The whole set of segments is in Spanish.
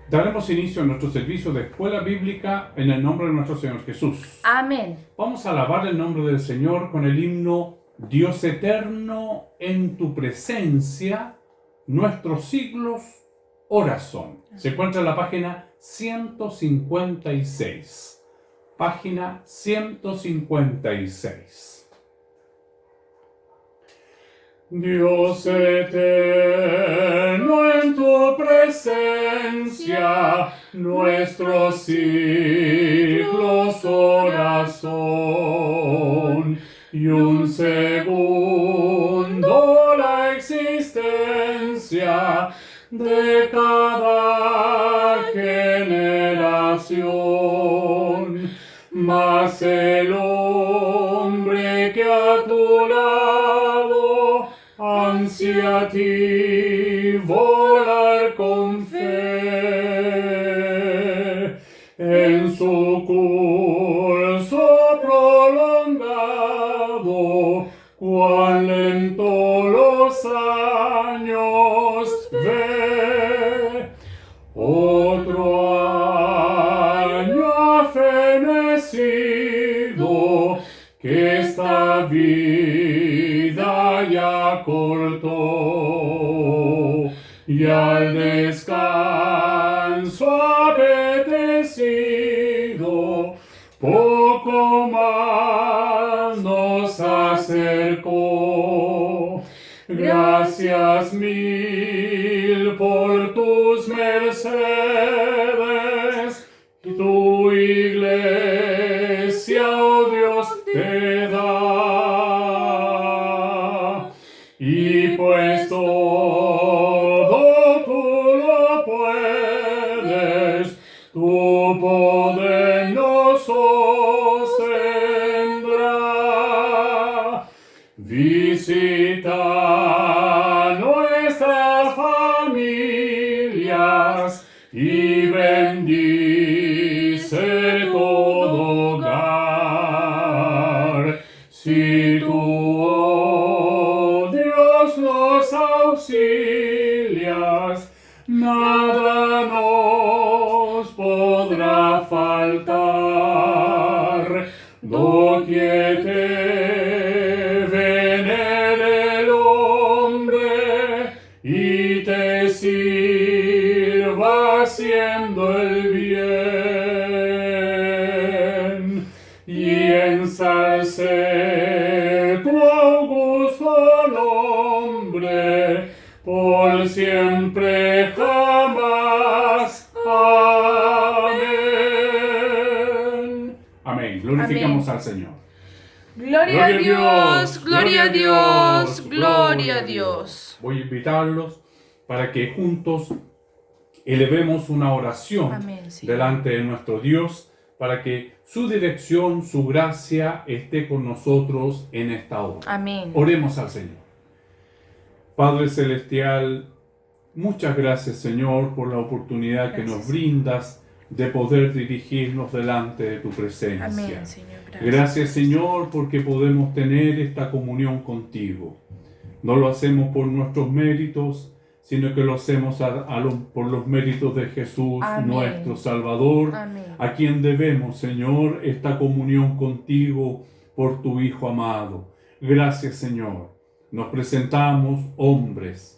Daremos inicio a nuestro servicio de escuela bíblica en el nombre de nuestro Señor Jesús. Amén. Vamos a alabar el nombre del Señor con el himno Dios eterno, en tu presencia, nuestros siglos ora son. Se encuentra en la página 156. Página 156. Dios eterno, en tu presencia, nuestros siglos ora son, y un segundo la existencia de cada generación, mas el hombre que a tu lado ansia a ti volar con fe, en su curso prolongado, cuán lento los años ve. Otro año ha fenecido, que esta vida ya cortó, y al descanso apetecido, poco más nos acercó. Gracias mil por tus mercedes, tu iglesia, oh Dios, te da. Y pues todo tú lo puedes, tu poder nos sostendrá. Visita nuestras familias y bendice todo hogar. Si tú, oh Dios, nos auxilias, nada nos podrá faltar. Doquier te venere el hombre y te sirva haciendo el bien, y ensalce tu augusto nombre por siempre jamás. Amén. Amén. Glorificamos al Señor. Gloria a Dios, gloria a Dios, gloria a Dios. Voy a invitarlos para que juntos elevemos una oración Amén, Señor. delante de nuestro Dios, para que su dirección, su gracia esté con nosotros en esta hora. Amén. Oremos al Señor. Padre Celestial, muchas gracias, Señor, por la oportunidad que nos brindas de poder dirigirnos delante de tu presencia. Amén, Señor. Gracias, Señor, porque podemos tener esta comunión contigo. No lo hacemos por nuestros méritos, sino que lo hacemos por los méritos de Jesús, Amén. nuestro Salvador, Amén. a quien debemos, Señor, esta comunión contigo por tu Hijo amado. Gracias, Señor. Nos presentamos hombres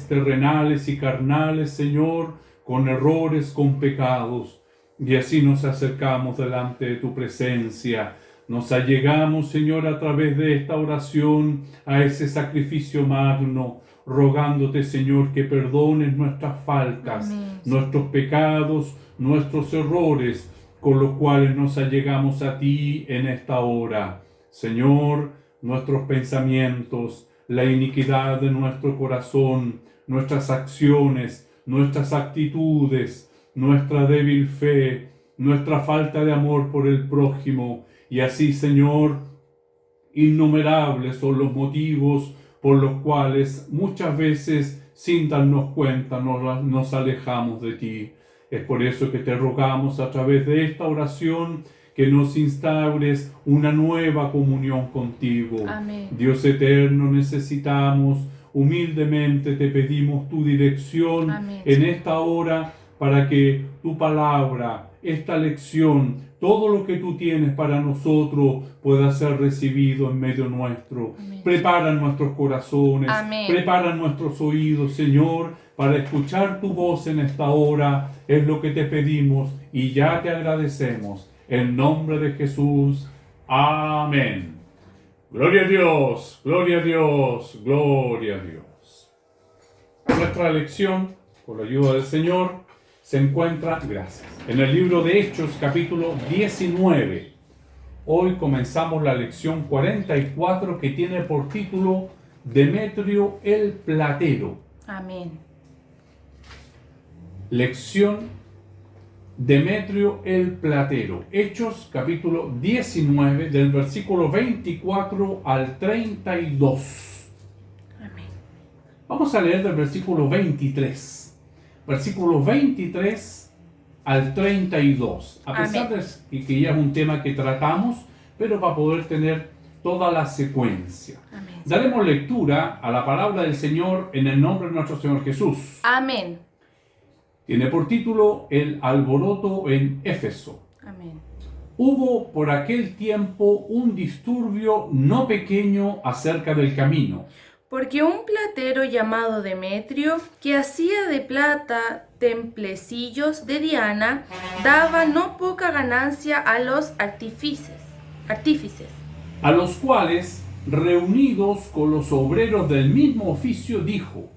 terrenales y carnales, Señor, con errores, con pecados, y así nos acercamos delante de tu presencia. Nos allegamos, Señor, a través de esta oración a ese sacrificio magno, rogándote, Señor, que perdones nuestras faltas, Amén. nuestros pecados, nuestros errores, con los cuales nos allegamos a ti en esta hora. Señor, nuestros pensamientos, la iniquidad de nuestro corazón, nuestras acciones, nuestras actitudes, nuestra débil fe, nuestra falta de amor por el prójimo, y así, Señor, innumerables son los motivos por los cuales muchas veces, sin darnos cuenta, nos alejamos de ti. Es por eso que te rogamos a través de esta oración que nos instaures una nueva comunión contigo. Amén. Dios eterno, necesitamos, humildemente te pedimos tu dirección Amén. en esta hora para que tu palabra, esta lección, todo lo que tú tienes para nosotros pueda ser recibido en medio nuestro. Amén. Prepara nuestros corazones, Amén. prepara nuestros oídos, Señor, para escuchar tu voz en esta hora. Es lo que te pedimos y ya te agradecemos. En nombre de Jesús. Amén. Gloria a Dios, gloria a Dios, gloria a Dios. Nuestra lección, por la ayuda del Señor, se encuentra, gracias, en el libro de Hechos, capítulo 19. Hoy comenzamos la lección 44, que tiene por título Demetrio el Platero. Amén. Lección Demetrio el Platero. Hechos, capítulo 19, del versículo 24 al 32. Amén. Vamos a leer del versículo 23. Versículo 23 al 32. A pesar Amén. de que ya es un tema que tratamos, pero para poder tener toda la secuencia. Amén. Daremos lectura a la palabra del Señor en el nombre de nuestro Señor Jesús. Amén. Tiene por título El alboroto en Éfeso. Amén. Hubo por aquel tiempo un disturbio no pequeño acerca del camino. Porque un platero llamado Demetrio, que hacía de plata templecillos de Diana, daba no poca ganancia a los artífices, A los cuales, reunidos con los obreros del mismo oficio, dijo: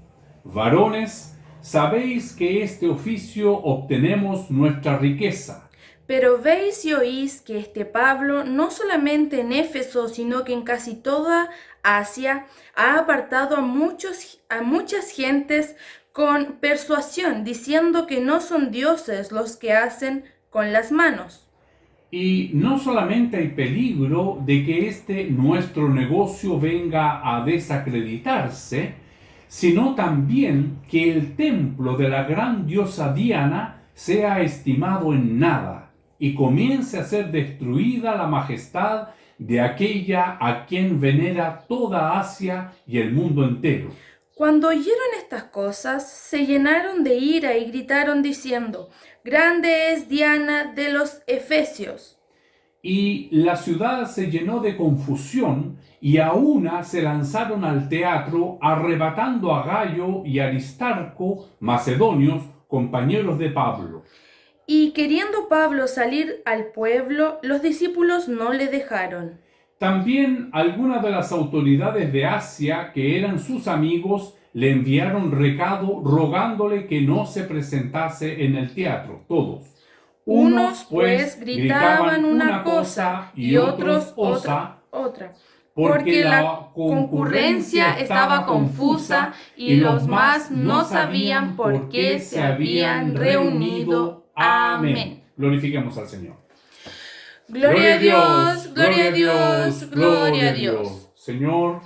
varones, sabéis que este oficio obtenemos nuestra riqueza. Pero veis y oís que este Pablo, no solamente en Éfeso, sino que en casi toda Asia, ha apartado a muchas gentes con persuasión, diciendo que no son dioses los que hacen con las manos. Y no solamente hay peligro de que este nuestro negocio venga a desacreditarse, sino también que el templo de la gran diosa Diana sea estimado en nada y comience a ser destruida la majestad de aquella a quien venera toda Asia y el mundo entero. Cuando oyeron estas cosas, se llenaron de ira y gritaron diciendo: Grande es Diana de los Efesios. Y la ciudad se llenó de confusión, y a una se lanzaron al teatro, arrebatando a Gayo y Aristarco, macedonios, compañeros de Pablo. Y queriendo Pablo salir al pueblo, los discípulos no le dejaron. También algunas de las autoridades de Asia, que eran sus amigos, le enviaron recado rogándole que no se presentase en el teatro, todos. Unos pues gritaban una cosa y otros otra, porque la concurrencia estaba confusa y los más no sabían por qué se habían reunido. Amén. Glorifiquemos al Señor. Gloria a Dios, gloria a Dios, gloria a Dios. Señor,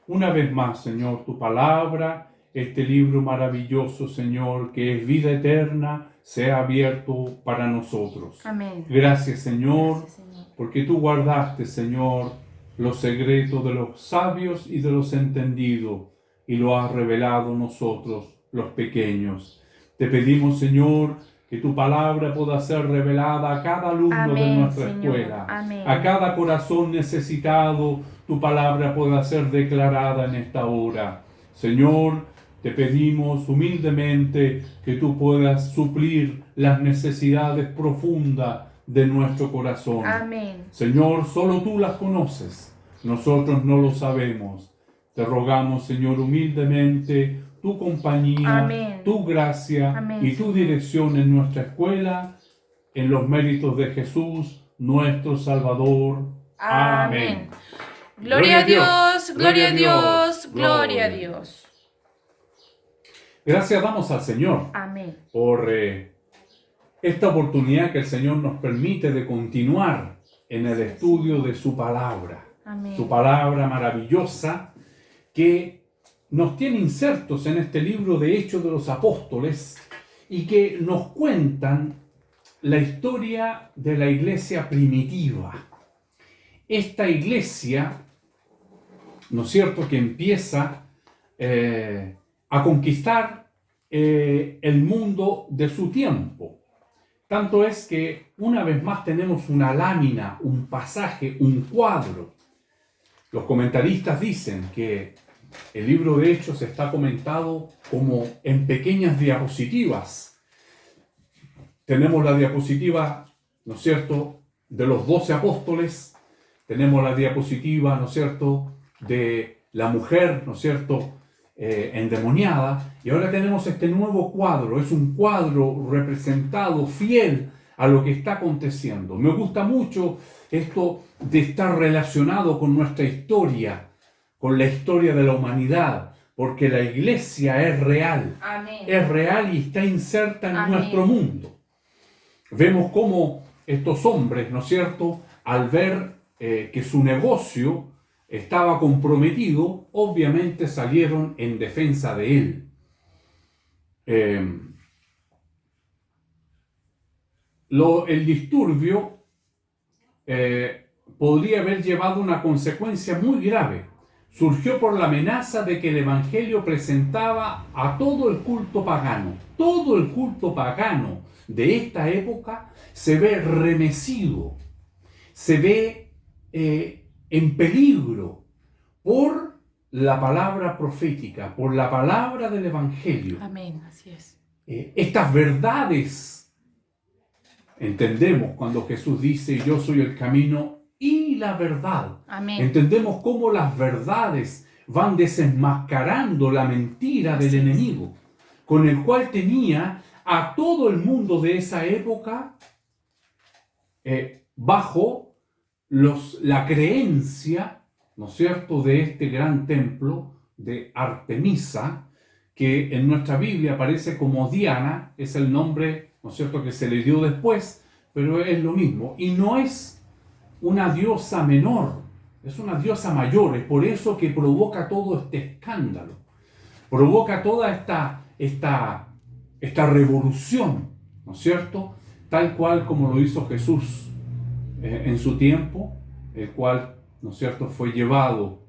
una vez más, Señor, tu palabra, este libro maravilloso, Señor, que es vida eterna, sea abierto para nosotros. Amén. Gracias, Señor, Gracias, Señor. porque tú guardaste, Señor, los secretos de los sabios y de los entendidos y lo has revelado a nosotros, los pequeños. Te pedimos, Señor, que tu palabra pueda ser revelada a cada alumno de Amén, nuestra Señor. escuela. Amén. A cada corazón necesitado, tu palabra pueda ser declarada en esta hora. Señor, te pedimos humildemente que tú puedas suplir las necesidades profundas de nuestro corazón. Amén. Señor, solo tú las conoces, nosotros no lo sabemos. Te rogamos, Señor, humildemente, tu compañía, Amén. tu gracia Amén, y tu Señor. dirección en nuestra escuela, en los méritos de Jesús, nuestro Salvador. Amén. Gloria a Dios, gloria a Dios, gloria a Dios. Gracias damos al Señor Amén. por esta oportunidad que el Señor nos permite de continuar en el estudio de su palabra. Amén. Su palabra maravillosa que nos tiene insertos en este libro de Hechos de los Apóstoles y que nos cuentan la historia de la iglesia primitiva. Esta iglesia, ¿no es cierto?, que empieza a conquistar el mundo de su tiempo. Tanto es que una vez más tenemos una lámina, un pasaje, un cuadro. Los comentaristas dicen que el libro de Hechos está comentado como en pequeñas diapositivas. Tenemos la diapositiva, ¿no es cierto?, de los 12 apóstoles. Tenemos la diapositiva, ¿no es cierto?, de la mujer, ¿no es cierto?, endemoniada. Y ahora tenemos este nuevo cuadro. Es un cuadro representado, fiel a lo que está aconteciendo. Me gusta mucho esto de estar relacionado con nuestra historia, con la historia de la humanidad, porque la iglesia es real. Amén. Es real y está inserta en Amén. nuestro mundo. Vemos cómo estos hombres, ¿no es cierto?, al ver que su negocio estaba comprometido, obviamente salieron en defensa de él. El disturbio podría haber llevado una consecuencia muy grave. Surgió por la amenaza de que el Evangelio presentaba a todo el culto pagano. Todo el culto pagano de esta época se ve remecido, se ve en peligro por la palabra profética, por la palabra del Evangelio. Amén, así es. Estas verdades, entendemos cuando Jesús dice, yo soy el camino y la verdad. Amén. Entendemos cómo las verdades van desenmascarando la mentira del enemigo, con el cual tenía a todo el mundo de esa época bajo la creencia, ¿no es cierto?, de este gran templo de Artemisa, que en nuestra Biblia aparece como Diana, es el nombre, ¿no es cierto?, que se le dio después, pero es lo mismo. Y no es una diosa menor, es una diosa mayor, es por eso que provoca todo este escándalo, provoca toda esta revolución, ¿no es cierto?, tal cual como lo hizo Jesús en su tiempo, el cual, ¿no es cierto?, fue llevado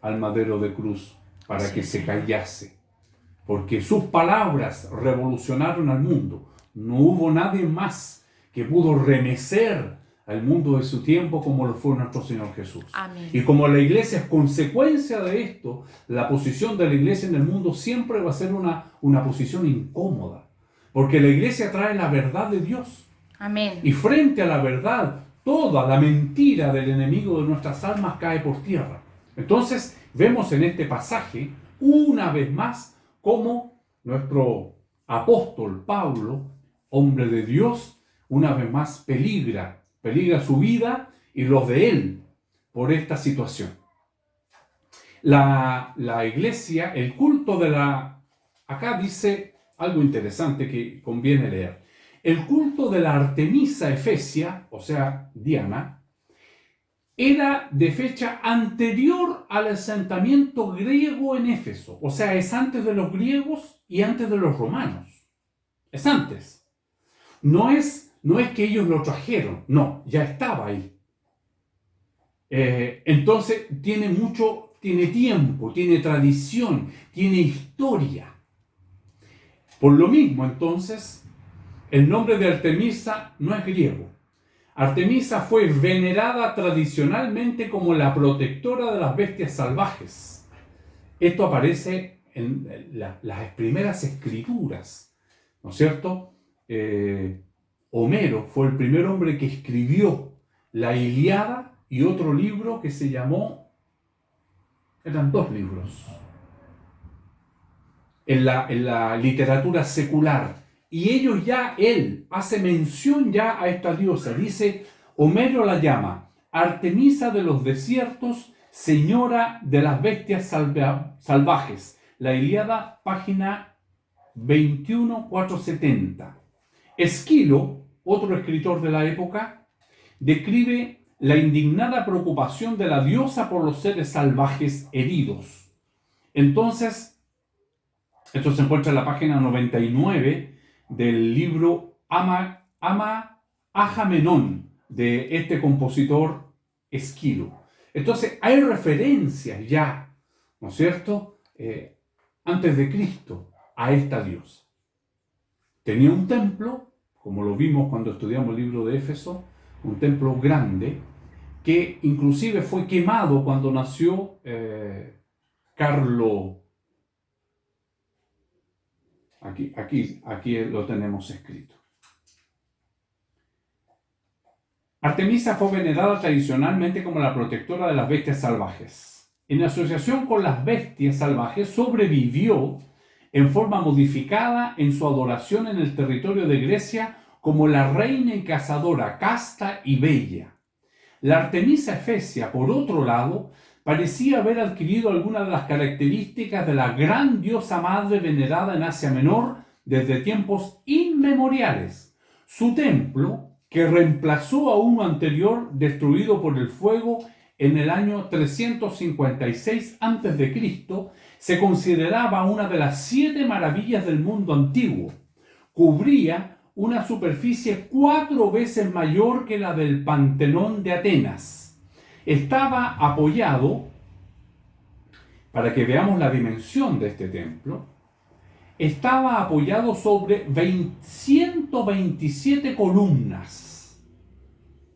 al madero de cruz para que se callase, porque sus palabras revolucionaron al mundo. No hubo nadie más que pudo remecer al mundo de su tiempo como lo fue nuestro Señor Jesús. Amén. Y como la iglesia es consecuencia de esto, la posición de la iglesia en el mundo siempre va a ser una posición incómoda, porque la iglesia trae la verdad de Dios. Amén. Y frente a la verdad, toda la mentira del enemigo de nuestras almas cae por tierra. Entonces, vemos en este pasaje, una vez más, cómo nuestro apóstol Pablo, hombre de Dios, una vez más peligra su vida y los de él por esta situación. La iglesia, el culto de la... Acá dice algo interesante que conviene leer. El culto de la Artemisa Efesia, o sea, Diana, era de fecha anterior al asentamiento griego en Éfeso. O sea, es antes de los griegos y antes de los romanos. Es antes. No es que ellos lo trajeron, no, ya estaba ahí. Entonces tiene tiempo, tiene tradición, tiene historia. Por lo mismo, entonces, el nombre de Artemisa no es griego. Artemisa fue venerada tradicionalmente como la protectora de las bestias salvajes. Esto aparece en las primeras escrituras, ¿no es cierto? Homero fue el primer hombre que escribió la Ilíada y otro libro que se llamó, eran 2 libros, en la literatura secular. Y él hace mención ya a esta diosa. Dice, Homero la llama Artemisa de los desiertos, señora de las bestias salvajes. La Ilíada, página 21, 470. Esquilo, otro escritor de la época, describe la indignada preocupación de la diosa por los seres salvajes heridos. Entonces, esto se encuentra en la página 99 del libro Agamenón, de este compositor Esquilo. Entonces, hay referencias ya, ¿no es cierto?, antes de Cristo, a esta diosa. Tenía un templo, como lo vimos cuando estudiamos el libro de Éfeso, un templo grande, que inclusive fue quemado cuando nació Carlo. Aquí lo tenemos escrito. Artemisa fue venerada tradicionalmente como la protectora de las bestias salvajes. En asociación con las bestias salvajes, sobrevivió en forma modificada en su adoración en el territorio de Grecia como la reina y cazadora casta y bella. La Artemisa Efesia, por otro lado, parecía haber adquirido algunas de las características de la gran diosa madre venerada en Asia Menor desde tiempos inmemoriales. Su templo, que reemplazó a uno anterior destruido por el fuego en el año 356 a.C., se consideraba una de las 7 maravillas del mundo antiguo. Cubría una superficie 4 veces mayor que la del Pantenón de Atenas. Estaba apoyado, para que veamos la dimensión de este templo, estaba apoyado sobre 127 columnas.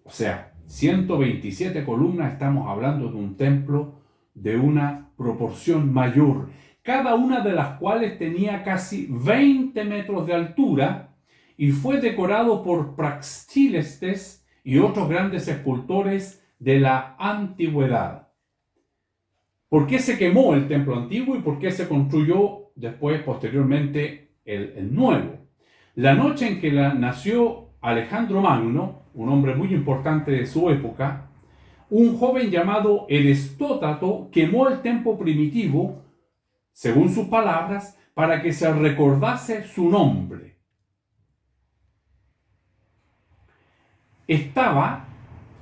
O sea, 127 columnas, estamos hablando de un templo de una proporción mayor, cada una de las cuales tenía casi 20 metros de altura, y fue decorado por Praxíteles y otros grandes escultores de la antigüedad. ¿Por qué se quemó el templo antiguo y por qué se construyó después, posteriormente, el nuevo? La noche en que nació Alejandro Magno, un hombre muy importante de su época, un joven llamado Erestótato quemó el templo primitivo, según sus palabras, para que se recordase su nombre.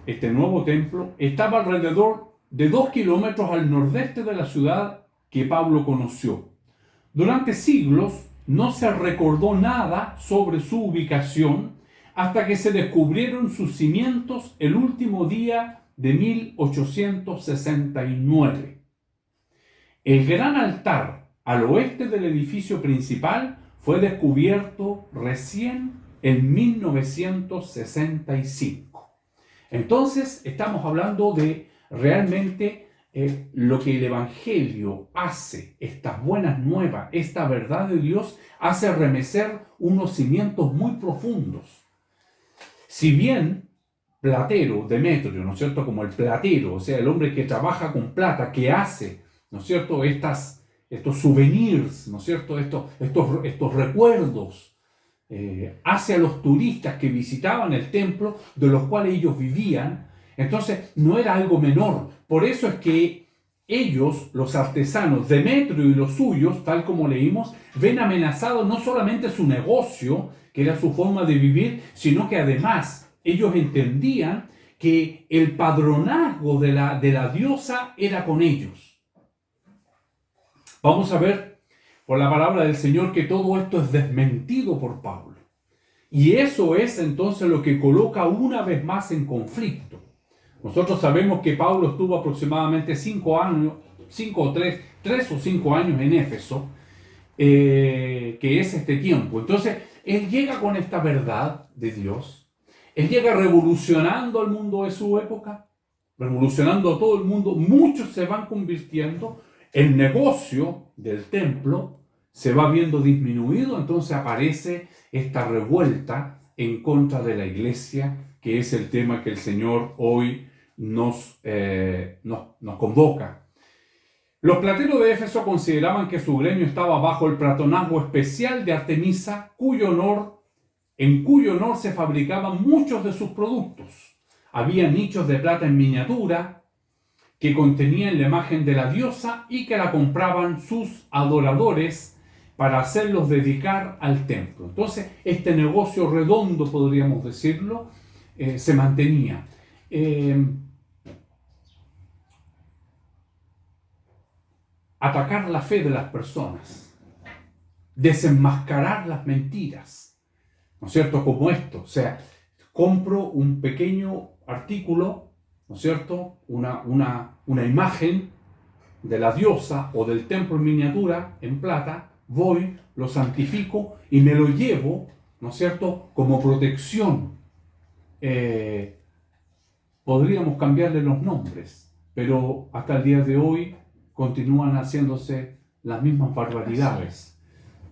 Este nuevo templo estaba alrededor de 2 kilómetros al nordeste de la ciudad que Pablo conoció. Durante siglos no se recordó nada sobre su ubicación hasta que se descubrieron sus cimientos el último día de 1869. El gran altar al oeste del edificio principal fue descubierto recién en 1965. Entonces estamos hablando de realmente lo que el Evangelio hace, estas buenas nuevas, esta verdad de Dios, hace remecer unos cimientos muy profundos. Si bien Platero, Demetrio, ¿no es cierto?, como el platero, o sea, el hombre que trabaja con plata, que hace, ¿no es cierto?, estos souvenirs, ¿no es cierto?, estos recuerdos, hacia los turistas que visitaban el templo, de los cuales ellos vivían. Entonces no era algo menor. Por eso es que ellos, los artesanos, Demetrio y los suyos, tal como leímos, ven amenazado no solamente su negocio, que era su forma de vivir, sino que además ellos entendían que el padronazgo de la diosa era con ellos. Vamos a ver por la palabra del Señor que todo esto es desmentido por Pablo. Y eso es entonces lo que coloca una vez más en conflicto. Nosotros sabemos que Pablo estuvo aproximadamente 3 o 5 años en Éfeso, que es este tiempo. Entonces, él llega con esta verdad de Dios. Él llega revolucionando al mundo de su época, revolucionando a todo el mundo. Muchos se van convirtiendo. El negocio del templo se va viendo disminuido, entonces aparece esta revuelta en contra de la iglesia, que es el tema que el Señor hoy nos convoca. Los plateros de Éfeso consideraban que su gremio estaba bajo el patronazgo especial de Artemisa, en cuyo honor se fabricaban muchos de sus productos. Había nichos de plata en miniatura que contenían la imagen de la diosa y que la compraban sus adoradores para hacerlos dedicar al templo. Entonces, este negocio redondo, podríamos decirlo, se mantenía. Atacar la fe de las personas, desenmascarar las mentiras, ¿no es cierto? Como esto, o sea, compro un pequeño artículo, ¿no es cierto?, una imagen de la diosa o del templo en miniatura, en plata, voy, lo santifico y me lo llevo, ¿no es cierto?, como protección. Podríamos cambiarle los nombres, pero hasta el día de hoy continúan haciéndose las mismas barbaridades,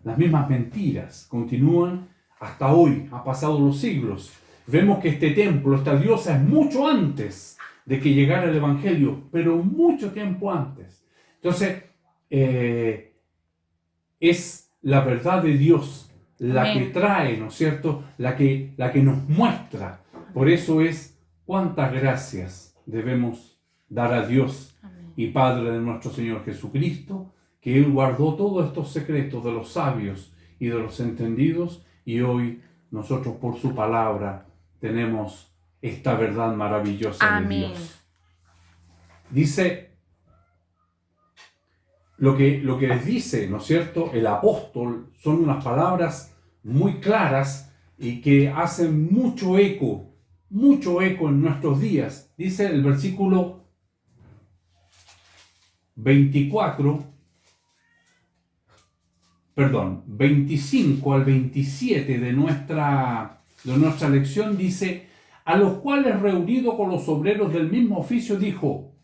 las mismas mentiras, continúan hasta hoy, ha pasado los siglos. Vemos que este templo, esta diosa es mucho antes de que llegara el Evangelio, pero mucho tiempo antes. Entonces, es la verdad de Dios la que trae, ¿no es cierto?, la que nos muestra. Por eso es cuántas gracias debemos dar a Dios y Padre de nuestro Señor Jesucristo, que Él guardó todos estos secretos de los sabios y de los entendidos, y hoy nosotros por su palabra tenemos esta verdad maravillosa de Dios. Dice, lo que les dice, ¿no es cierto?, el apóstol, son unas palabras muy claras y que hacen mucho eco en nuestros días. Dice el versículo 25 al 27 de nuestra lección, dice: a los cuales reunido con los obreros del mismo oficio dijo: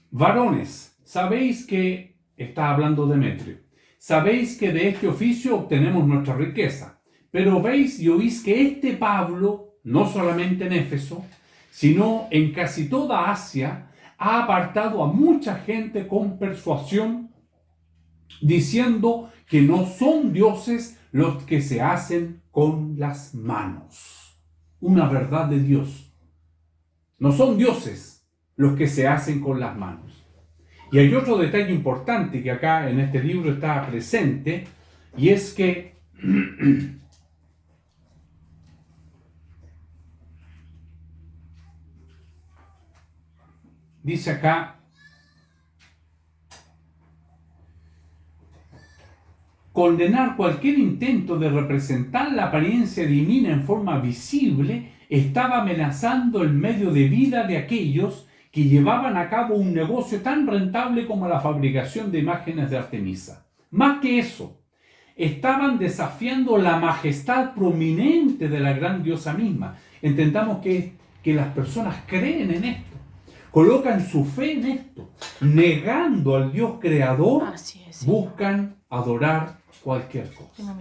varones, sabéis que, está hablando Demetrio, sabéis que de este oficio obtenemos nuestra riqueza, pero veis y oís que este Pablo, no solamente en Éfeso, sino en casi toda Asia, ha apartado a mucha gente con persuasión, diciendo que no son dioses los que se hacen con las manos. Una verdad de Dios. No son dioses los que se hacen con las manos. Y hay otro detalle importante que acá en este libro está presente, y es que dice acá: condenar cualquier intento de representar la apariencia divina en forma visible estaba amenazando el medio de vida de aquellos que llevaban a cabo un negocio tan rentable como la fabricación de imágenes de Artemisa. Más que eso, estaban desafiando la majestad prominente de la gran diosa misma. Entendamos que las personas creen en esto, colocan su fe en esto, negando al Dios creador, buscan adorar cualquier cosa.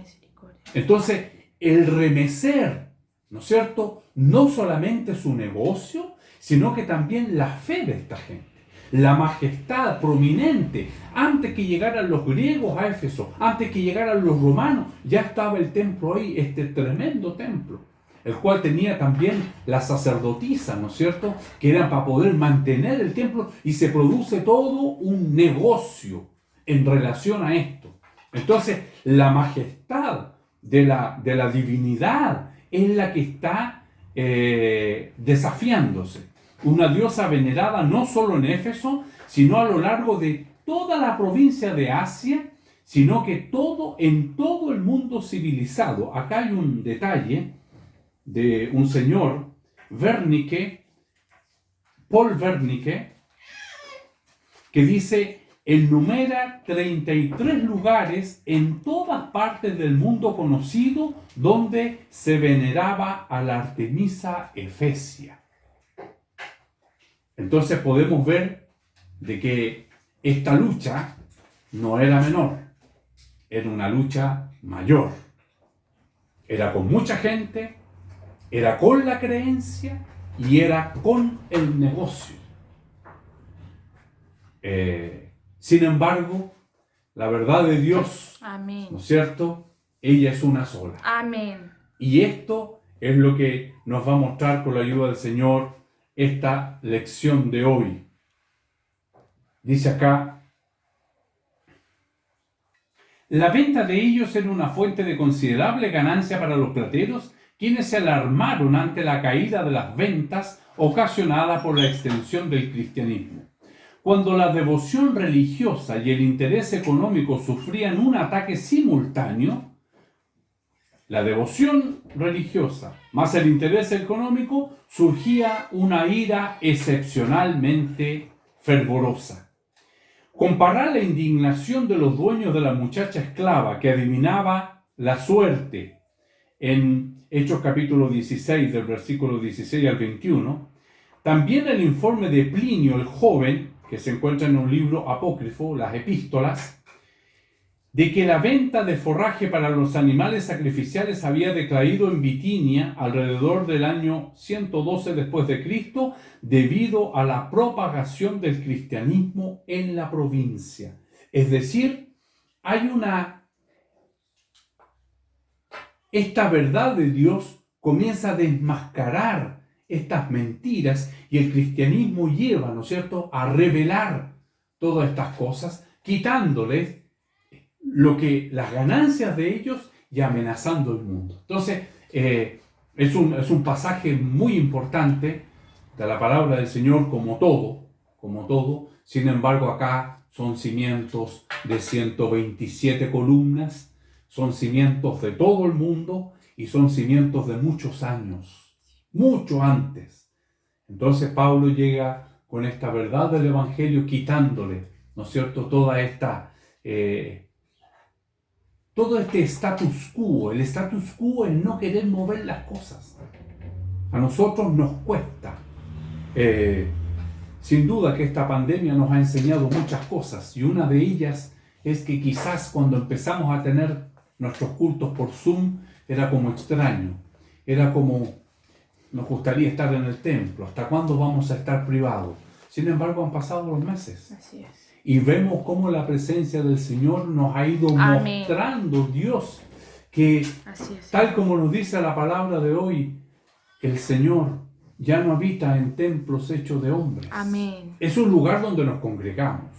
Entonces, el remecer, ¿no es cierto?, no solamente su negocio, sino que también la fe de esta gente, la majestad prominente. Antes que llegaran los griegos a Éfeso, antes que llegaran los romanos, ya estaba el templo ahí, este tremendo templo, el cual tenía también la sacerdotisa, ¿no es cierto?, que era para poder mantener el templo, y se produce todo un negocio en relación a esto. Entonces, la majestad de la divinidad es la que está desafiándose. Una diosa venerada no solo en Éfeso, sino a lo largo de toda la provincia de Asia, sino que en todo el mundo civilizado. Acá hay un detalle de un señor, Paul Wernicke, que dice: enumera 33 lugares en todas partes del mundo conocido donde se veneraba a la Artemisa Efesia. Entonces podemos ver de que esta lucha no era menor, era una lucha mayor. Era con mucha gente, era con la creencia y era con el negocio. Sin embargo, la verdad de Dios, amén, ¿no es cierto?, ella es una sola. Amén. Y esto es lo que nos va a mostrar con la ayuda del Señor esta lección de hoy. Dice acá: la venta de ellos era una fuente de considerable ganancia para los plateros, quienes se alarmaron ante la caída de las ventas ocasionada por la extensión del cristianismo. Cuando la devoción religiosa y el interés económico sufrían un ataque simultáneo, la devoción religiosa más el interés económico, surgía una ira excepcionalmente fervorosa. Comparar la indignación de los dueños de la muchacha esclava que adivinaba la suerte en Hechos capítulo 16, del versículo 16 al 21, también el informe de Plinio el joven, que se encuentra en un libro apócrifo, las epístolas, de que la venta de forraje para los animales sacrificiales había decaído en Bitinia alrededor del año 112 después de Cristo, debido a la propagación del cristianismo en la provincia. Es decir, esta verdad de Dios comienza a desmascarar estas mentiras y el cristianismo lleva, ¿no es cierto?, a revelar todas estas cosas, quitándoles las ganancias de ellos y amenazando el mundo. Entonces, es un pasaje muy importante de la palabra del Señor, como todo. Sin embargo, acá son cimientos de 127 columnas, son cimientos de todo el mundo y son cimientos de muchos años, mucho antes. Entonces Pablo llega con esta verdad del Evangelio, quitándole, ¿no es cierto?, todo este status quo. El status quo es no querer mover las cosas. A nosotros nos cuesta. Sin duda que esta pandemia nos ha enseñado muchas cosas y una de ellas es que quizás cuando empezamos a tener nuestros cultos por Zoom era como extraño, era como nos gustaría estar en el templo. ¿Hasta cuándo vamos a estar privados? Sin embargo, han pasado los meses. Así es. Y vemos cómo la presencia del Señor nos ha ido mostrando, Dios, que tal como nos dice la palabra de hoy, el Señor ya no habita en templos hechos de hombres. Amén. Es un lugar donde nos congregamos.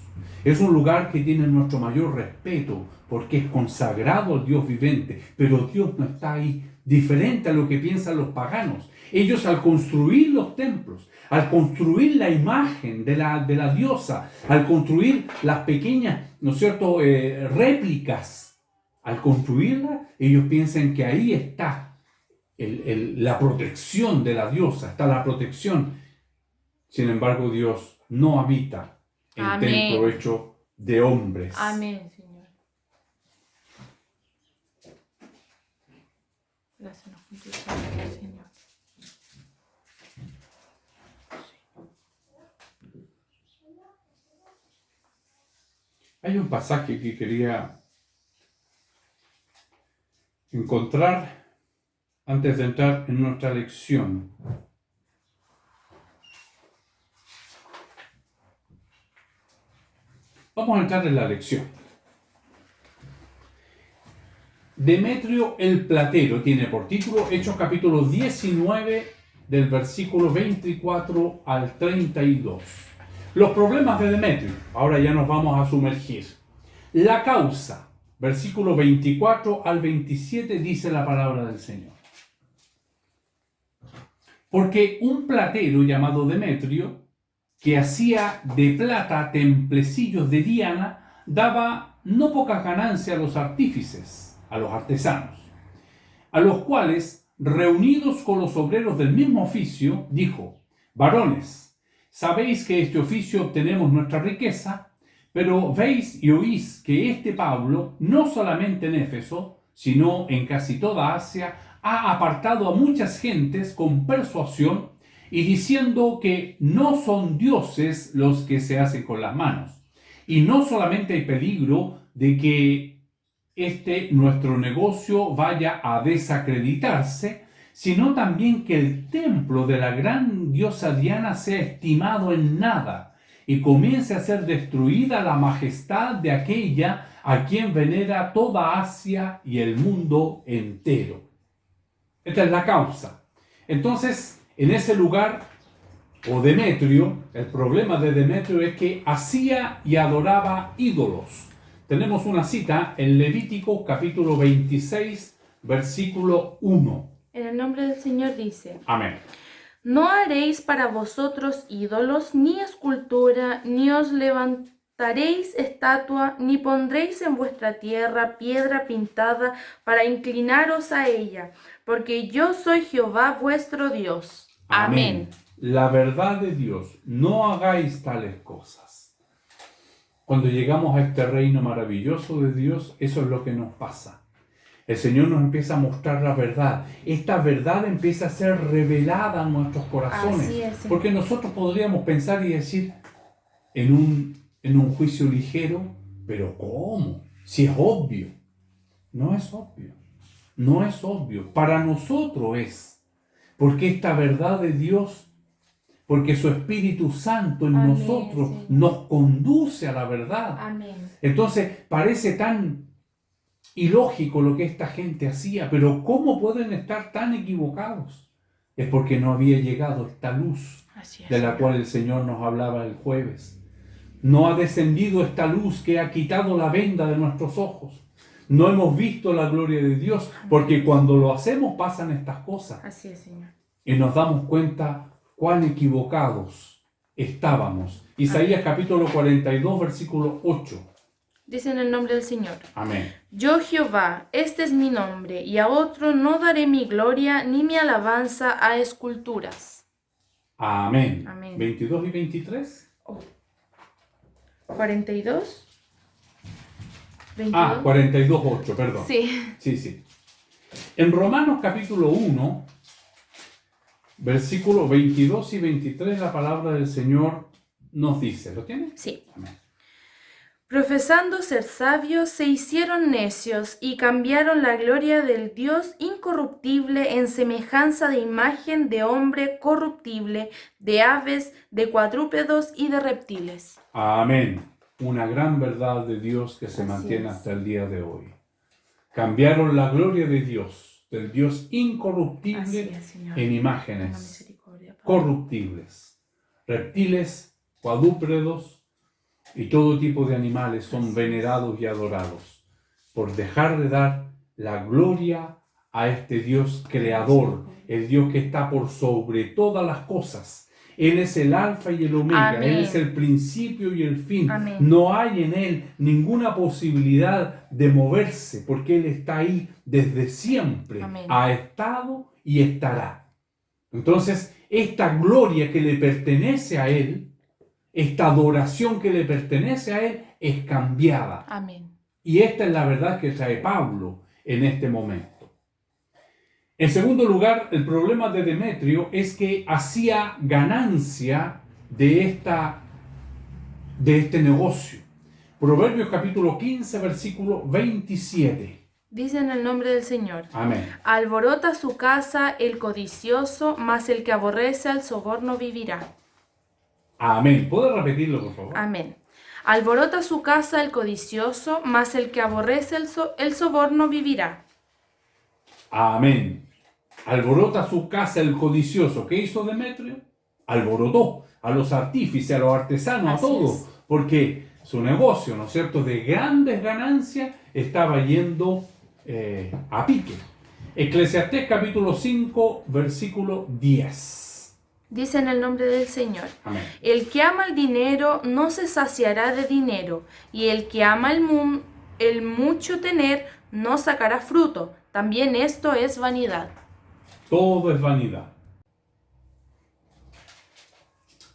Es un lugar que tiene nuestro mayor respeto porque es consagrado al Dios vivente. Pero Dios no está ahí, diferente a lo que piensan los paganos. Ellos, al construir los templos, al construir la imagen de la diosa, al construir las pequeñas, ¿no es cierto?, réplicas, al construirla, ellos piensan que ahí está la protección de la diosa, está la protección. Sin embargo, Dios no habita en templo hecho de hombres. Amén, Señor. Gracias, Señor. Hay un pasaje que quería encontrar antes de entrar en nuestra lección. Vamos a entrar en la lección. Demetrio el platero tiene por título Hechos capítulo 19 del versículo 24 al 32. Los problemas de Demetrio. Ahora ya nos vamos a sumergir. La causa, versículo 24 al 27, dice la palabra del Señor. Porque un platero llamado Demetrio, que hacía de plata templecillos de Diana, daba no poca ganancia a los artífices, a los artesanos, a los cuales, reunidos con los obreros del mismo oficio, dijo: varones, sabéis que este oficio obtenemos nuestra riqueza, pero veis y oís que este Pablo, no solamente en Éfeso, sino en casi toda Asia, ha apartado a muchas gentes con persuasión y diciendo que no son dioses los que se hacen con las manos. Y no solamente hay peligro de que nuestro negocio vaya a desacreditarse, sino también que el templo de la gran diosa Diana sea estimado en nada y comience a ser destruida la majestad de aquella a quien venera toda Asia y el mundo entero. Esta es la causa. Entonces, en ese lugar, Demetrio, el problema de Demetrio es que hacía y adoraba ídolos. Tenemos una cita en Levítico capítulo 26, versículo 1. En el nombre del Señor dice: Amén. No haréis para vosotros ídolos, ni escultura, ni os levantaréis estatua, ni pondréis en vuestra tierra piedra pintada para inclinaros a ella, porque yo soy Jehová vuestro Dios. Amén. La verdad de Dios, no hagáis tales cosas. Cuando llegamos a este reino maravilloso de Dios, eso es lo que nos pasa. El Señor nos empieza a mostrar la verdad. Esta verdad empieza a ser revelada en nuestros corazones. Así es, Señor. Porque nosotros podríamos pensar y decir en un juicio ligero, pero ¿cómo? Si es obvio. No es obvio. No es obvio. Para nosotros es. Porque esta verdad de Dios, porque su Espíritu Santo en Amén, nosotros Señor. nos conduce a la verdad. Amén. Entonces parece tan ilógico lo que esta gente hacía, pero ¿cómo pueden estar tan equivocados? Es porque no había llegado esta luz Así es, de la Señor. cual el Señor nos hablaba el jueves. No ha descendido esta luz que ha quitado la venda de nuestros ojos. No hemos visto la gloria de Dios, porque cuando lo hacemos pasan estas cosas Así es, Señor. y nos damos cuenta cuán equivocados estábamos. Isaías capítulo 42, versículo 8. Dice en el nombre del Señor. Amén. Yo Jehová, este es mi nombre, y a otro no daré mi gloria ni mi alabanza a esculturas. Amén. Amén. 22 y 23. 42. 22. 42, 8, perdón. Sí. Sí. En Romanos capítulo 1, versículos 22 y 23, la palabra del Señor nos dice, ¿lo tiene? Sí. Amén. Profesando ser sabios, se hicieron necios y cambiaron la gloria del Dios incorruptible en semejanza de imagen de hombre corruptible, de aves, de cuadrúpedos y de reptiles. Amén. Una gran verdad de Dios que se Así mantiene es. hasta el día de hoy. Cambiaron la gloria de Dios, del Dios Así incorruptible, es, Señor. en Tenga imágenes misericordia, Padre. corruptibles. Reptiles, cuadrúpedos y todo tipo de animales son Así es. venerados y adorados por dejar de dar la gloria a este Dios creador, el Dios que está por sobre todas las cosas. Él es el alfa y el omega, Amén. Él es el principio y el fin. Amén. No hay en Él ninguna posibilidad de moverse, porque Él está ahí desde siempre. Amén. Ha estado y estará. Entonces, esta gloria que le pertenece a Él, esta adoración que le pertenece a Él, es cambiada. Amén. Y esta es la verdad que trae Pablo en este momento. En segundo lugar, el problema de Demetrio es que hacía ganancia de este negocio. Proverbios capítulo 15, versículo 27. Dice en el nombre del Señor. Amén. Alborota su casa el codicioso, mas el que aborrece al soborno vivirá. Amén. ¿Puedo repetirlo, por favor? Amén. Alborota su casa el codicioso, mas el que aborrece el soborno vivirá. Amén. Alborota su casa el codicioso. ¿Qué hizo Demetrio? Alborotó a los artífices, a los artesanos, Así a todos. es. Porque su negocio, ¿no es cierto?, de grandes ganancias estaba yendo a pique. Eclesiastés capítulo 5, versículo 10. Dice en el nombre del Señor. Amén. El que ama el dinero no se saciará de dinero, y el que ama el mucho tener no sacará fruto. También esto es vanidad. Todo es vanidad.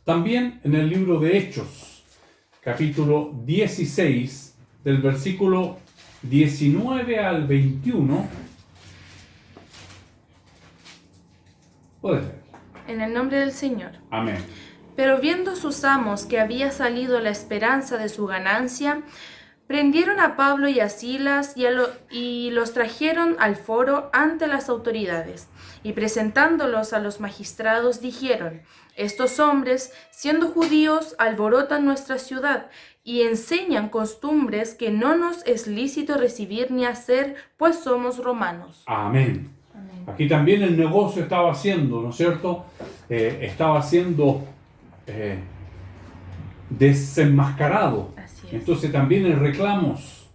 También en el libro de Hechos, capítulo 16, del versículo 19 al 21, puedes leer. En el nombre del Señor. Amén. Pero viendo sus amos que había salido la esperanza de su ganancia, prendieron a Pablo y a Silas y los trajeron al foro ante las autoridades. Y presentándolos a los magistrados dijeron: estos hombres, siendo judíos, alborotan nuestra ciudad y enseñan costumbres que no nos es lícito recibir ni hacer, pues somos romanos. Amén. Amén. Aquí también el negocio estaba haciendo, ¿no es cierto? Estaba siendo desenmascarado. Así es. Entonces también el reclamos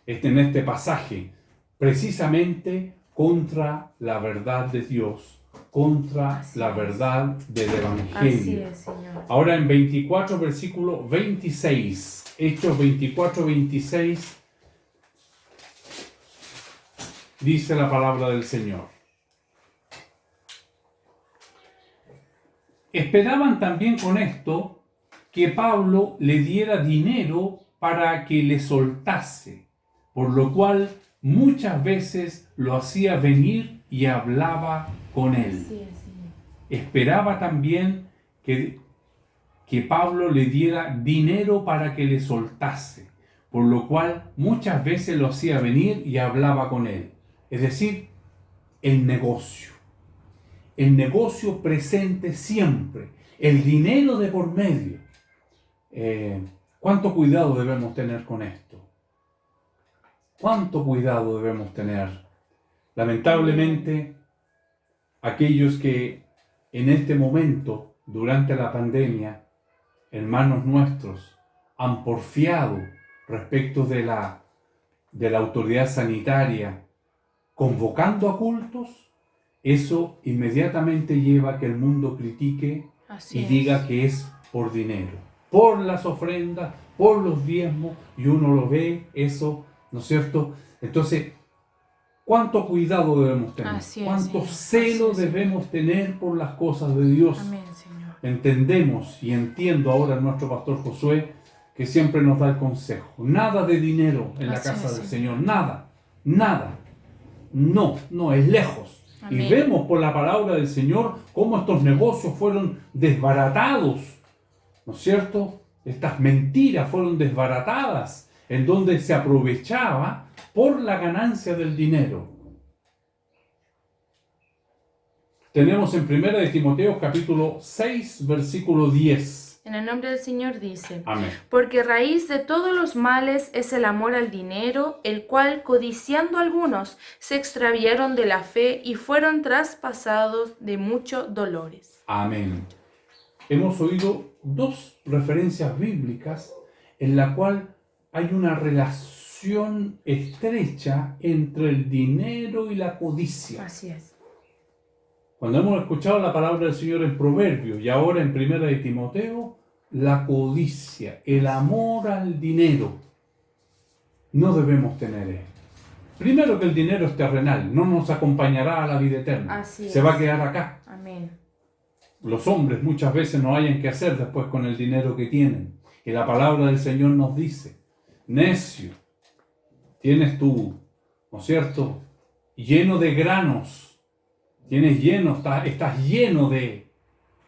en este pasaje, precisamente contra la verdad de Dios, contra Así la es. verdad del Así Evangelio. es, Señor. Ahora en 24, versículo 26, Hechos 24, 26, dice la palabra del Señor. Esperaban también con esto que Pablo le diera dinero para que le soltase, por lo cual muchas veces lo hacía venir y hablaba con él. Así es, Señor. Esperaba también que Pablo le diera dinero para que le soltase, por lo cual muchas veces lo hacía venir y hablaba con él. Es decir, el negocio presente siempre, el dinero de por medio. ¿Cuánto cuidado debemos tener con esto? ¿Cuánto cuidado debemos tener? Lamentablemente, aquellos que en este momento, durante la pandemia, hermanos nuestros, han porfiado respecto de la autoridad sanitaria, convocando a cultos, eso inmediatamente lleva a que el mundo critique y diga que es por dinero, por las ofrendas, por los diezmos, y uno lo ve, eso, ¿no es cierto? Entonces, ¿cuánto cuidado debemos tener? ¿Cuánto celo debemos tener por las cosas de Dios? Amén, Señor. Entendemos y entiendo ahora nuestro pastor Josué, que siempre nos da el consejo. Nada de dinero en la casa del Señor, nada. No, es lejos. Amén. Y vemos por la palabra del Señor cómo estos negocios fueron desbaratados, ¿no es cierto? Estas mentiras fueron desbaratadas, en donde se aprovechaba por la ganancia del dinero. Tenemos en 1 de Timoteo capítulo 6, versículo 10. En el nombre del Señor dice: Amén. Porque raíz de todos los males es el amor al dinero, el cual, codiciando algunos, se extraviaron de la fe y fueron traspasados de muchos dolores. Amén. Hemos oído dos referencias bíblicas en la cual hay una relación estrecha entre el dinero y la codicia. Así es. Cuando hemos escuchado la palabra del Señor en Proverbios y ahora en 1 de Timoteo, la codicia, el amor al dinero, no debemos tener esto. Primero, que el dinero es terrenal, no nos acompañará a la vida eterna. Así Se es. va a quedar acá. Amén. Los hombres muchas veces no hayan que hacer después con el dinero que tienen. Y la palabra del Señor nos dice: necio, tienes tú, ¿no es cierto?, lleno de granos. Estás lleno de,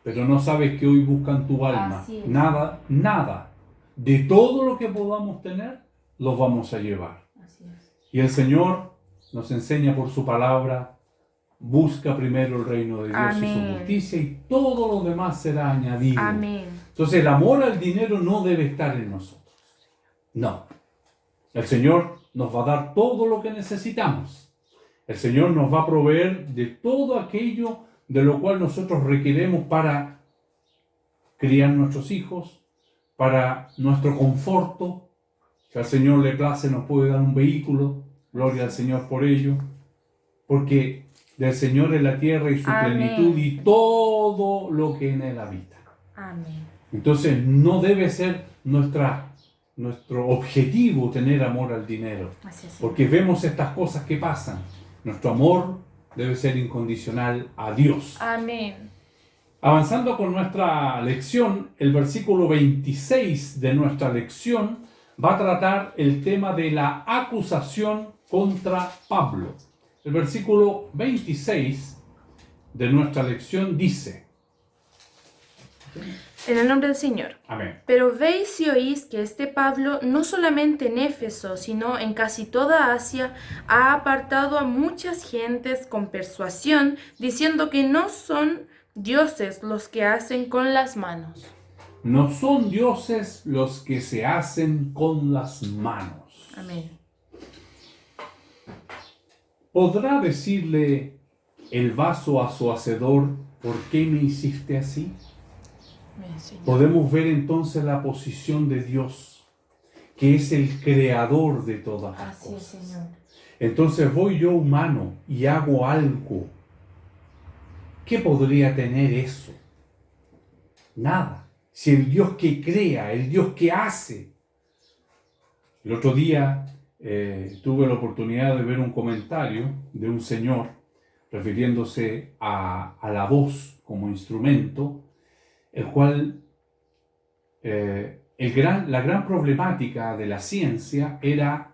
pero no sabes que hoy buscan tu alma. Así es. Nada. De todo lo que podamos tener, los vamos a llevar. Así es. Y el Señor nos enseña por su palabra: busca primero el reino de Dios. Amén. Y su justicia, y todo lo demás será añadido. Amén. Entonces el amor al dinero no debe estar en nosotros. No. El Señor nos va a dar todo lo que necesitamos. El Señor nos va a proveer de todo aquello de lo cual nosotros requeremos para criar nuestros hijos, para nuestro conforto. Si al Señor le place, nos puede dar un vehículo. Gloria al Señor por ello. Porque del Señor es la tierra y su Amén. plenitud y todo lo que en él habita. Amén. Entonces no debe ser nuestro objetivo tener amor al dinero. Así es. Porque vemos estas cosas que pasan. Nuestro amor debe ser incondicional a Dios. Amén. Avanzando con nuestra lección, el versículo 26 de nuestra lección va a tratar el tema de la acusación contra Pablo. El versículo 26 de nuestra lección dice: En el nombre del Señor. Amén. Pero veis y oís que este Pablo, no solamente en Éfeso, sino en casi toda Asia, ha apartado a muchas gentes con persuasión, diciendo que no son dioses los que hacen con las manos. No son dioses los que se hacen con las manos. Amén. ¿Podrá decirle el vaso a su hacedor: ¿por qué me hiciste así? Amén, Señor. Podemos ver entonces la posición de Dios, que es el creador de todas las Así es, cosas. Señor. Entonces voy yo, humano, y hago algo. ¿Qué podría tener eso? Nada. Si el Dios que crea, el Dios que hace. El otro día tuve la oportunidad de ver un comentario de un señor refiriéndose a la voz como instrumento, el cual la gran problemática de la ciencia era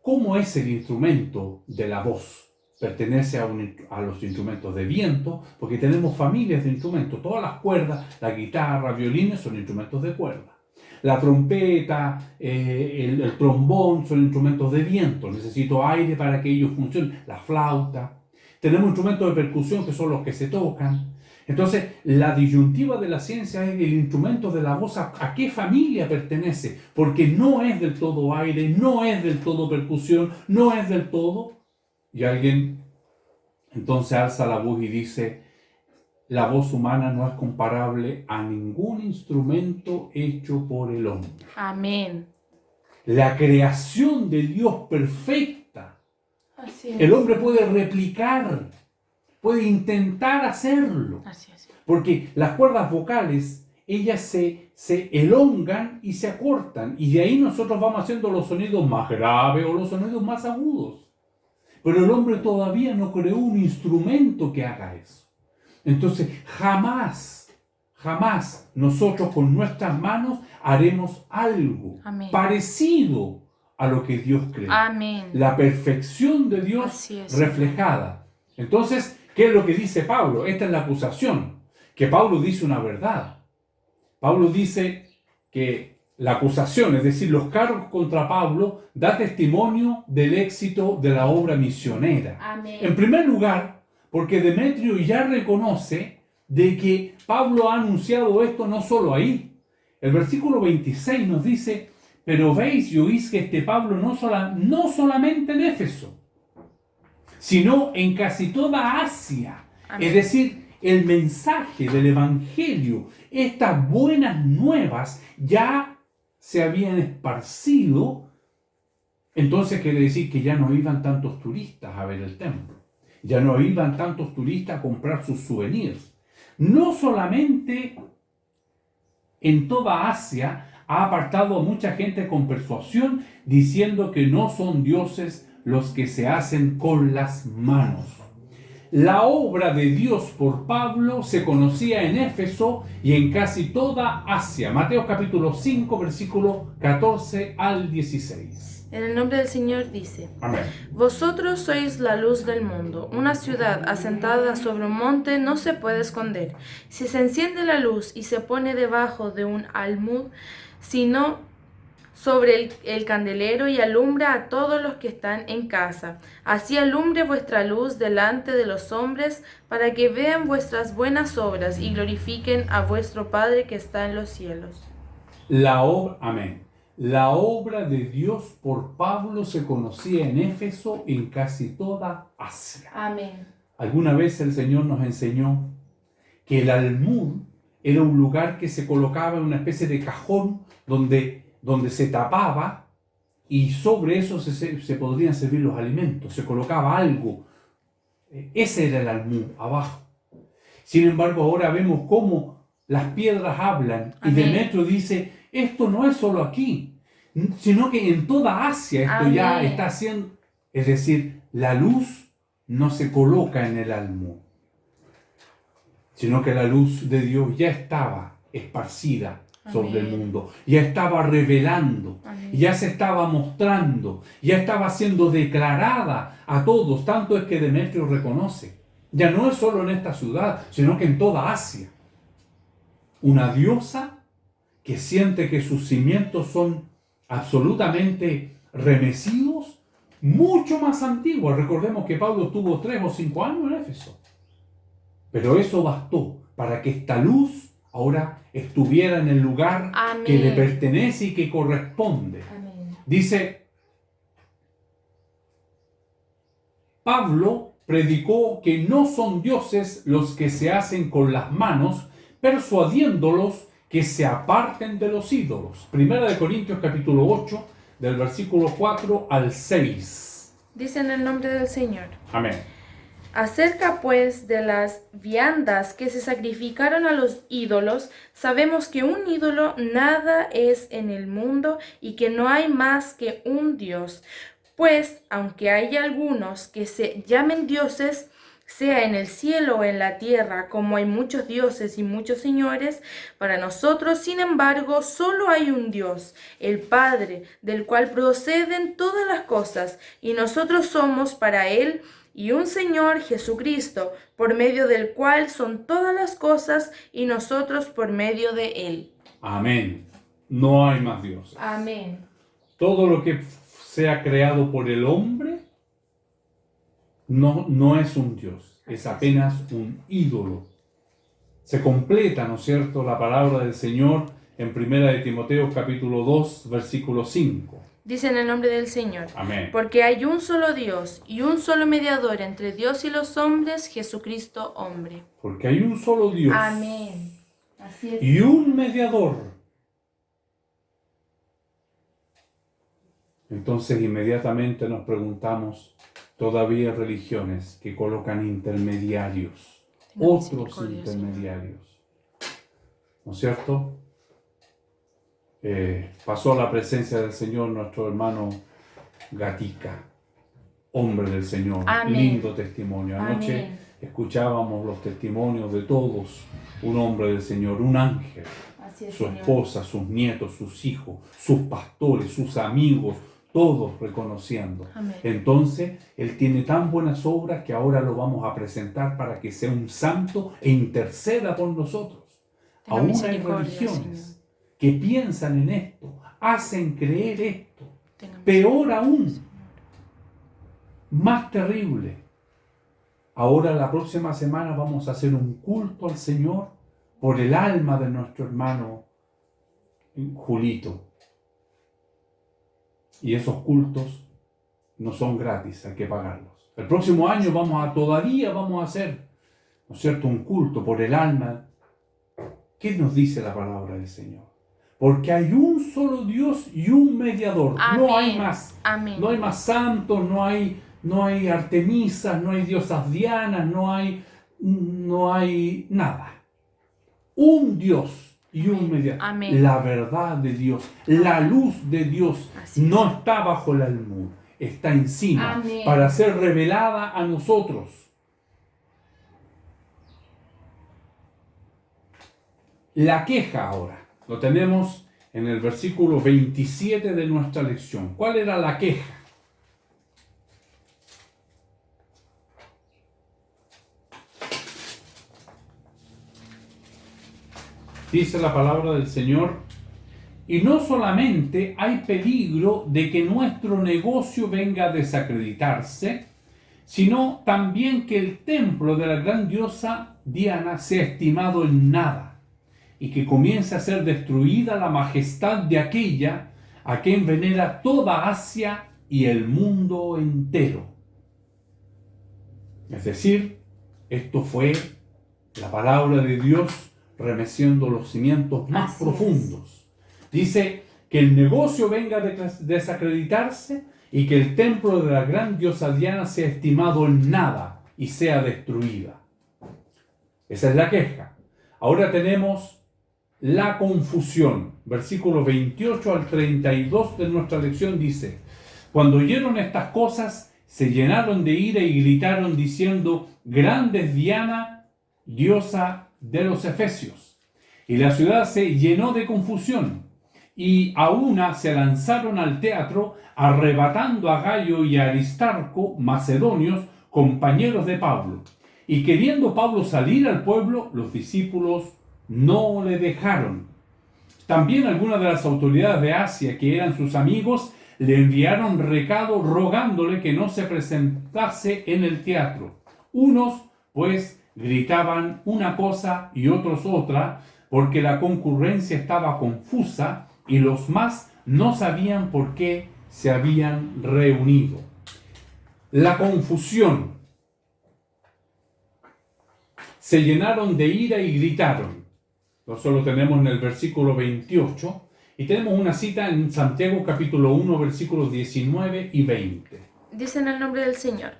cómo es el instrumento de la voz. Pertenece a los instrumentos de viento, porque tenemos familias de instrumentos. Todas las cuerdas, la guitarra, violines son instrumentos de cuerda. La trompeta, el trombón son instrumentos de viento. Necesito aire para que ellos funcionen. La flauta. Tenemos instrumentos de percusión que son los que se tocan. Entonces, la disyuntiva de la ciencia es el instrumento de la voz, a qué familia pertenece, porque no es del todo aire, no es del todo percusión, no es del todo. Y alguien entonces alza la voz y dice, la voz humana no es comparable a ningún instrumento hecho por el hombre. Amén. La creación de Dios perfecta, Así es. el hombre puede replicar, puede intentar hacerlo. Así es. Porque las cuerdas vocales, ellas se elongan y se acortan. Y de ahí nosotros vamos haciendo los sonidos más graves o los sonidos más agudos. Pero el hombre todavía no creó un instrumento que haga eso. Entonces, jamás nosotros con nuestras manos haremos algo Amén. parecido a lo que Dios creó. Amén. La perfección de Dios Así es. reflejada. Entonces, ¿qué es lo que dice Pablo? Esta es la acusación. Que Pablo dice una verdad. Pablo dice que la acusación, es decir, los cargos contra Pablo, da testimonio del éxito de la obra misionera. Amén. En primer lugar, porque Demetrio ya reconoce de que Pablo ha anunciado esto no solo ahí. El versículo 26 nos dice, pero veis y oís que este Pablo no solamente en Éfeso, sino en casi toda Asia. Amén. Es decir, el mensaje del Evangelio, estas buenas nuevas ya se habían esparcido. Entonces quiere decir que ya no iban tantos turistas a ver el templo. Ya no iban tantos turistas a comprar sus souvenirs. No solamente en toda Asia ha apartado a mucha gente con persuasión diciendo que no son dioses los que se hacen con las manos. La obra de Dios por Pablo se conocía en Éfeso y en casi toda Asia. Mateo capítulo 5, versículo 14 al 16. En el nombre del Señor dice, Amén. vosotros sois la luz del mundo. Una ciudad asentada sobre un monte no se puede esconder. Si se enciende la luz y se pone debajo de un almud, sino sobre el candelero y alumbra a todos los que están en casa. Así alumbre vuestra luz delante de los hombres, para que vean vuestras buenas obras y glorifiquen a vuestro Padre que está en los cielos. Amén. La obra de Dios por Pablo se conocía en Éfeso y en casi toda Asia. Amén. Alguna vez el Señor nos enseñó que el almud era un lugar que se colocaba en una especie de cajón donde se tapaba y sobre eso se podrían servir los alimentos, se colocaba algo. Ese era el almud, abajo. Sin embargo, ahora vemos cómo las piedras hablan. Amén. Y Demetrio dice, esto no es solo aquí, sino que en toda Asia esto Amén. ya está haciendo. Es decir, la luz no se coloca en el almud, sino que la luz de Dios ya estaba esparcida sobre el Amén. mundo, ya estaba revelando, Amén. ya se estaba mostrando, ya estaba siendo declarada a todos. Tanto es que Demetrio reconoce, ya no es solo en esta ciudad, sino que en toda Asia. Una diosa que siente que sus cimientos son absolutamente remecidos, mucho más antiguos. Recordemos que Pablo estuvo 3 o 5 años en Éfeso, pero eso bastó para que esta luz ahora estuviera en el lugar Amén. que le pertenece y que corresponde. Amén. Dice, Pablo predicó que no son dioses los que se hacen con las manos, persuadiéndolos que se aparten de los ídolos. Primera de Corintios capítulo 8, del versículo 4 al 6. Dice en el nombre del Señor. Amén. Acerca pues de las viandas que se sacrificaron a los ídolos, sabemos que un ídolo nada es en el mundo y que no hay más que un Dios. Pues, aunque hay algunos que se llamen dioses, sea en el cielo o en la tierra, como hay muchos dioses y muchos señores, para nosotros, sin embargo, solo hay un Dios, el Padre, del cual proceden todas las cosas, y nosotros somos para Él, y un Señor Jesucristo, por medio del cual son todas las cosas, y nosotros por medio de Él. Amén. No hay más dioses. Amén. Todo lo que sea creado por el hombre no es un Dios, es apenas un ídolo. Se completa, ¿no es cierto?, la palabra del Señor en 1 de Timoteo capítulo 2, versículo 5. Dice en el nombre del Señor. Amén. Porque hay un solo Dios y un solo mediador entre Dios y los hombres, Jesucristo hombre. Porque hay un solo Dios. Amén. Así es. Y un mediador. Entonces inmediatamente nos preguntamos, todavía hay religiones que colocan intermediarios, otros intermediarios, ¿no es cierto? Pasó a la presencia del Señor nuestro hermano Gatica, hombre del Señor. Amén. Lindo testimonio. Anoche Amén. escuchábamos los testimonios de todos, un hombre del Señor, un ángel, Así es, su Señor. esposa, sus nietos, sus hijos, sus pastores, sus amigos, todos reconociendo. Amén. Entonces, Él tiene tan buenas obras que ahora lo vamos a presentar para que sea un santo e interceda por nosotros. Tenga Aún hay misericordia, religiones Señor. que piensan en esto, hacen creer esto. Tenga Peor aún, Señor. más terrible. Ahora la próxima semana vamos a hacer un culto al Señor por el alma de nuestro hermano Julito. Y esos cultos no son gratis, hay que pagarlos. El próximo año todavía vamos a hacer, ¿no es cierto?, un culto por el alma. ¿Qué nos dice la palabra del Señor? Porque hay un solo Dios y un mediador. Amén. No hay más. Amén. No hay más santos, no hay artemisas, no hay diosas dianas, no hay nada. Un Dios y un mediador. Amén. La verdad de Dios, la luz de Dios Así es. no está bajo el almud, está encima. Amén. Para ser revelada a nosotros. La queja ahora, lo tenemos en el versículo 27 de nuestra lección. ¿Cuál era la queja? Dice la palabra del Señor, y no solamente hay peligro de que nuestro negocio venga a desacreditarse, sino también que el templo de la gran diosa Diana sea estimado en nada, y que comience a ser destruida la majestad de aquella a quien venera toda Asia y el mundo entero. Es decir, esto fue la palabra de Dios remeciendo los cimientos más Así profundos. Dice que el negocio venga a desacreditarse y que el templo de la gran diosa Diana sea estimado en nada y sea destruida. Esa es la queja. Ahora tenemos la confusión. Versículo 28 al 32 de nuestra lección dice, cuando oyeron estas cosas, se llenaron de ira y gritaron diciendo, grande es Diana, diosa de los efesios. Y la ciudad se llenó de confusión, y a una se lanzaron al teatro, arrebatando a Gayo y a Aristarco, macedonios, compañeros de Pablo. Y queriendo Pablo salir al pueblo, los discípulos no le dejaron. También algunas de las autoridades de Asia, que eran sus amigos, le enviaron recado rogándole que no se presentase en el teatro. Unos, pues, gritaban una cosa y otros otra, porque la concurrencia estaba confusa y los más no sabían por qué se habían reunido. La confusión. Se llenaron de ira y gritaron. Eso lo tenemos en el versículo 28 y tenemos una cita en Santiago capítulo 1 versículos 19 y 20. Dice en el nombre del Señor.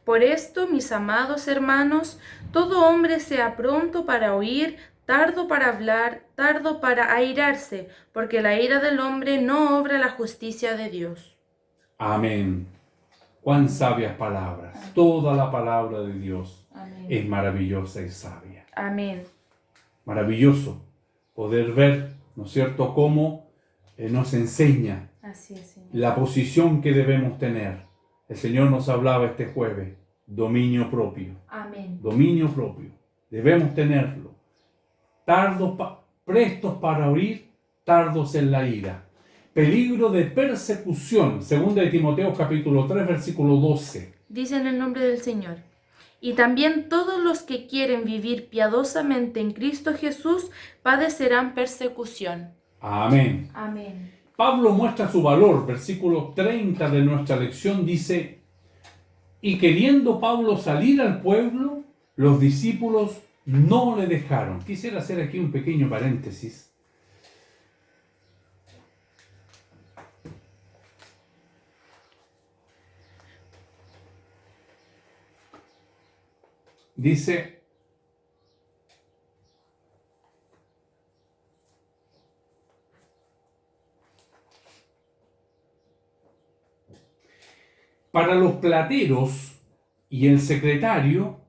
Por esto, mis amados hermanos, todo hombre sea pronto para oír, tardo para hablar, tardo para airarse, porque la ira del hombre no obra la justicia de Dios. Amén. Cuán sabias palabras. Toda la palabra de Dios Amén. es maravillosa y sabia. Amén. Maravilloso poder ver, ¿no es cierto?, cómo nos enseña Así es, Señor. la posición que debemos tener. El Señor nos hablaba este jueves, dominio propio. Amén. Dominio propio. Debemos tenerlo. Prestos para oír, tardos en la ira. Peligro de persecución. 2 de Timoteo capítulo 3, versículo 12. Dice en el nombre del Señor. Y también todos los que quieren vivir piadosamente en Cristo Jesús padecerán persecución. Amén. Amén. Pablo muestra su valor. Versículo 30 de nuestra lección dice: y queriendo Pablo salir al pueblo, los discípulos no le dejaron. Quisiera hacer aquí un pequeño paréntesis. Dice: para los plateros y el secretario,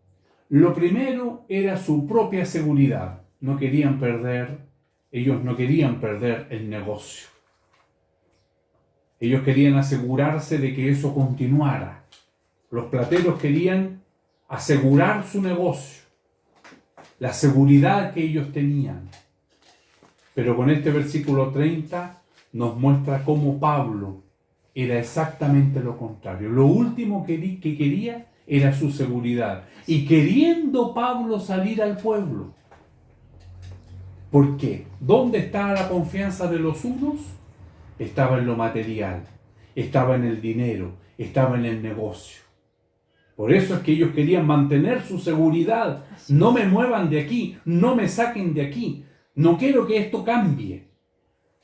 lo primero era su propia seguridad. Ellos no querían perder el negocio. Ellos querían asegurarse de que eso continuara. Los plateros querían asegurar su negocio, la seguridad que ellos tenían. Pero con este versículo 30 nos muestra cómo Pablo era exactamente lo contrario. Lo último que quería era su seguridad. Y queriendo Pablo salir al pueblo. ¿Por qué? ¿Dónde estaba la confianza de los unos? Estaba en lo material, estaba en el dinero, estaba en el negocio. Por eso es que ellos querían mantener su seguridad. No me muevan de aquí, no me saquen de aquí. No quiero que esto cambie.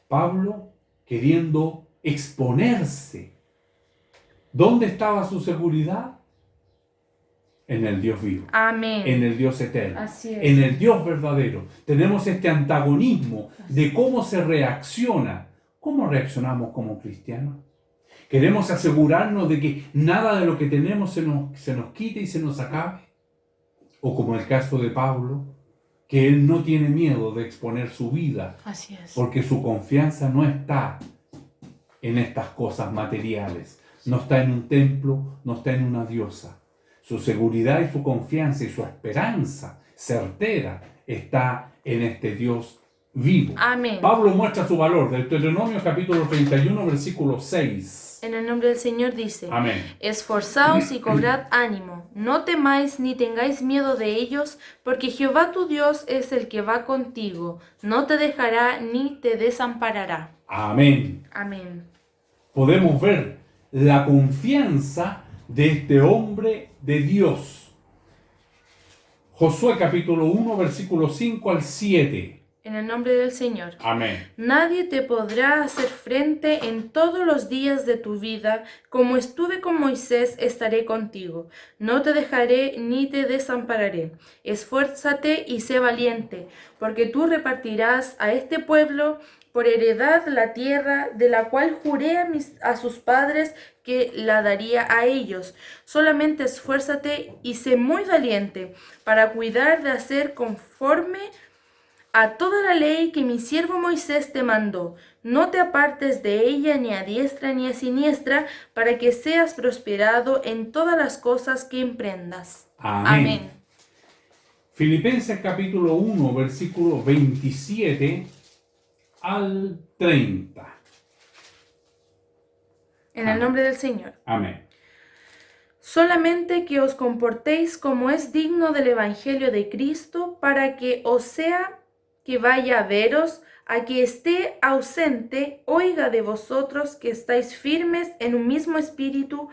Pablo queriendo exponerse. ¿Dónde estaba su seguridad? En el Dios vivo. Amén. En el Dios eterno. Así es. En el Dios verdadero. Tenemos este antagonismo de cómo se reacciona. ¿Cómo reaccionamos como cristianos? ¿Queremos asegurarnos de que nada de lo que tenemos se nos quite y se nos acabe? O como el caso de Pablo, que él no tiene miedo de exponer su vida. Así es. Porque su confianza no está en estas cosas materiales. No está en un templo, no está en una diosa. Su seguridad y su confianza y su esperanza certera está en este Dios vivo. Amén. Pablo muestra su valor. Deuteronomio capítulo 31, versículo 6. En el nombre del Señor dice: Amén. Esforzaos y cobrad ánimo, no temáis ni tengáis miedo de ellos, porque Jehová tu Dios es el que va contigo, no te dejará ni te desamparará. Amén. Amén. Podemos ver la confianza de este hombre de Dios. Josué capítulo 1, versículo 5 al 7. En el nombre del Señor. Amén. Nadie te podrá hacer frente en todos los días de tu vida. Como estuve con Moisés, estaré contigo. No te dejaré ni te desampararé. Esfuérzate y sé valiente, porque tú repartirás a este pueblo por heredad la tierra de la cual juré a sus padres que la daría a ellos. Solamente esfuérzate y sé muy valiente para cuidar de hacer conforme a toda la ley que mi siervo Moisés te mandó. No te apartes de ella ni a diestra ni a siniestra, para que seas prosperado en todas las cosas que emprendas. Amén. Filipenses capítulo 1, versículo 27 al 30. En el nombre del Señor. Amén. Solamente que os comportéis como es digno del Evangelio de Cristo, para que os sea que vaya a veros, a que esté ausente, oiga de vosotros que estáis firmes en un mismo espíritu,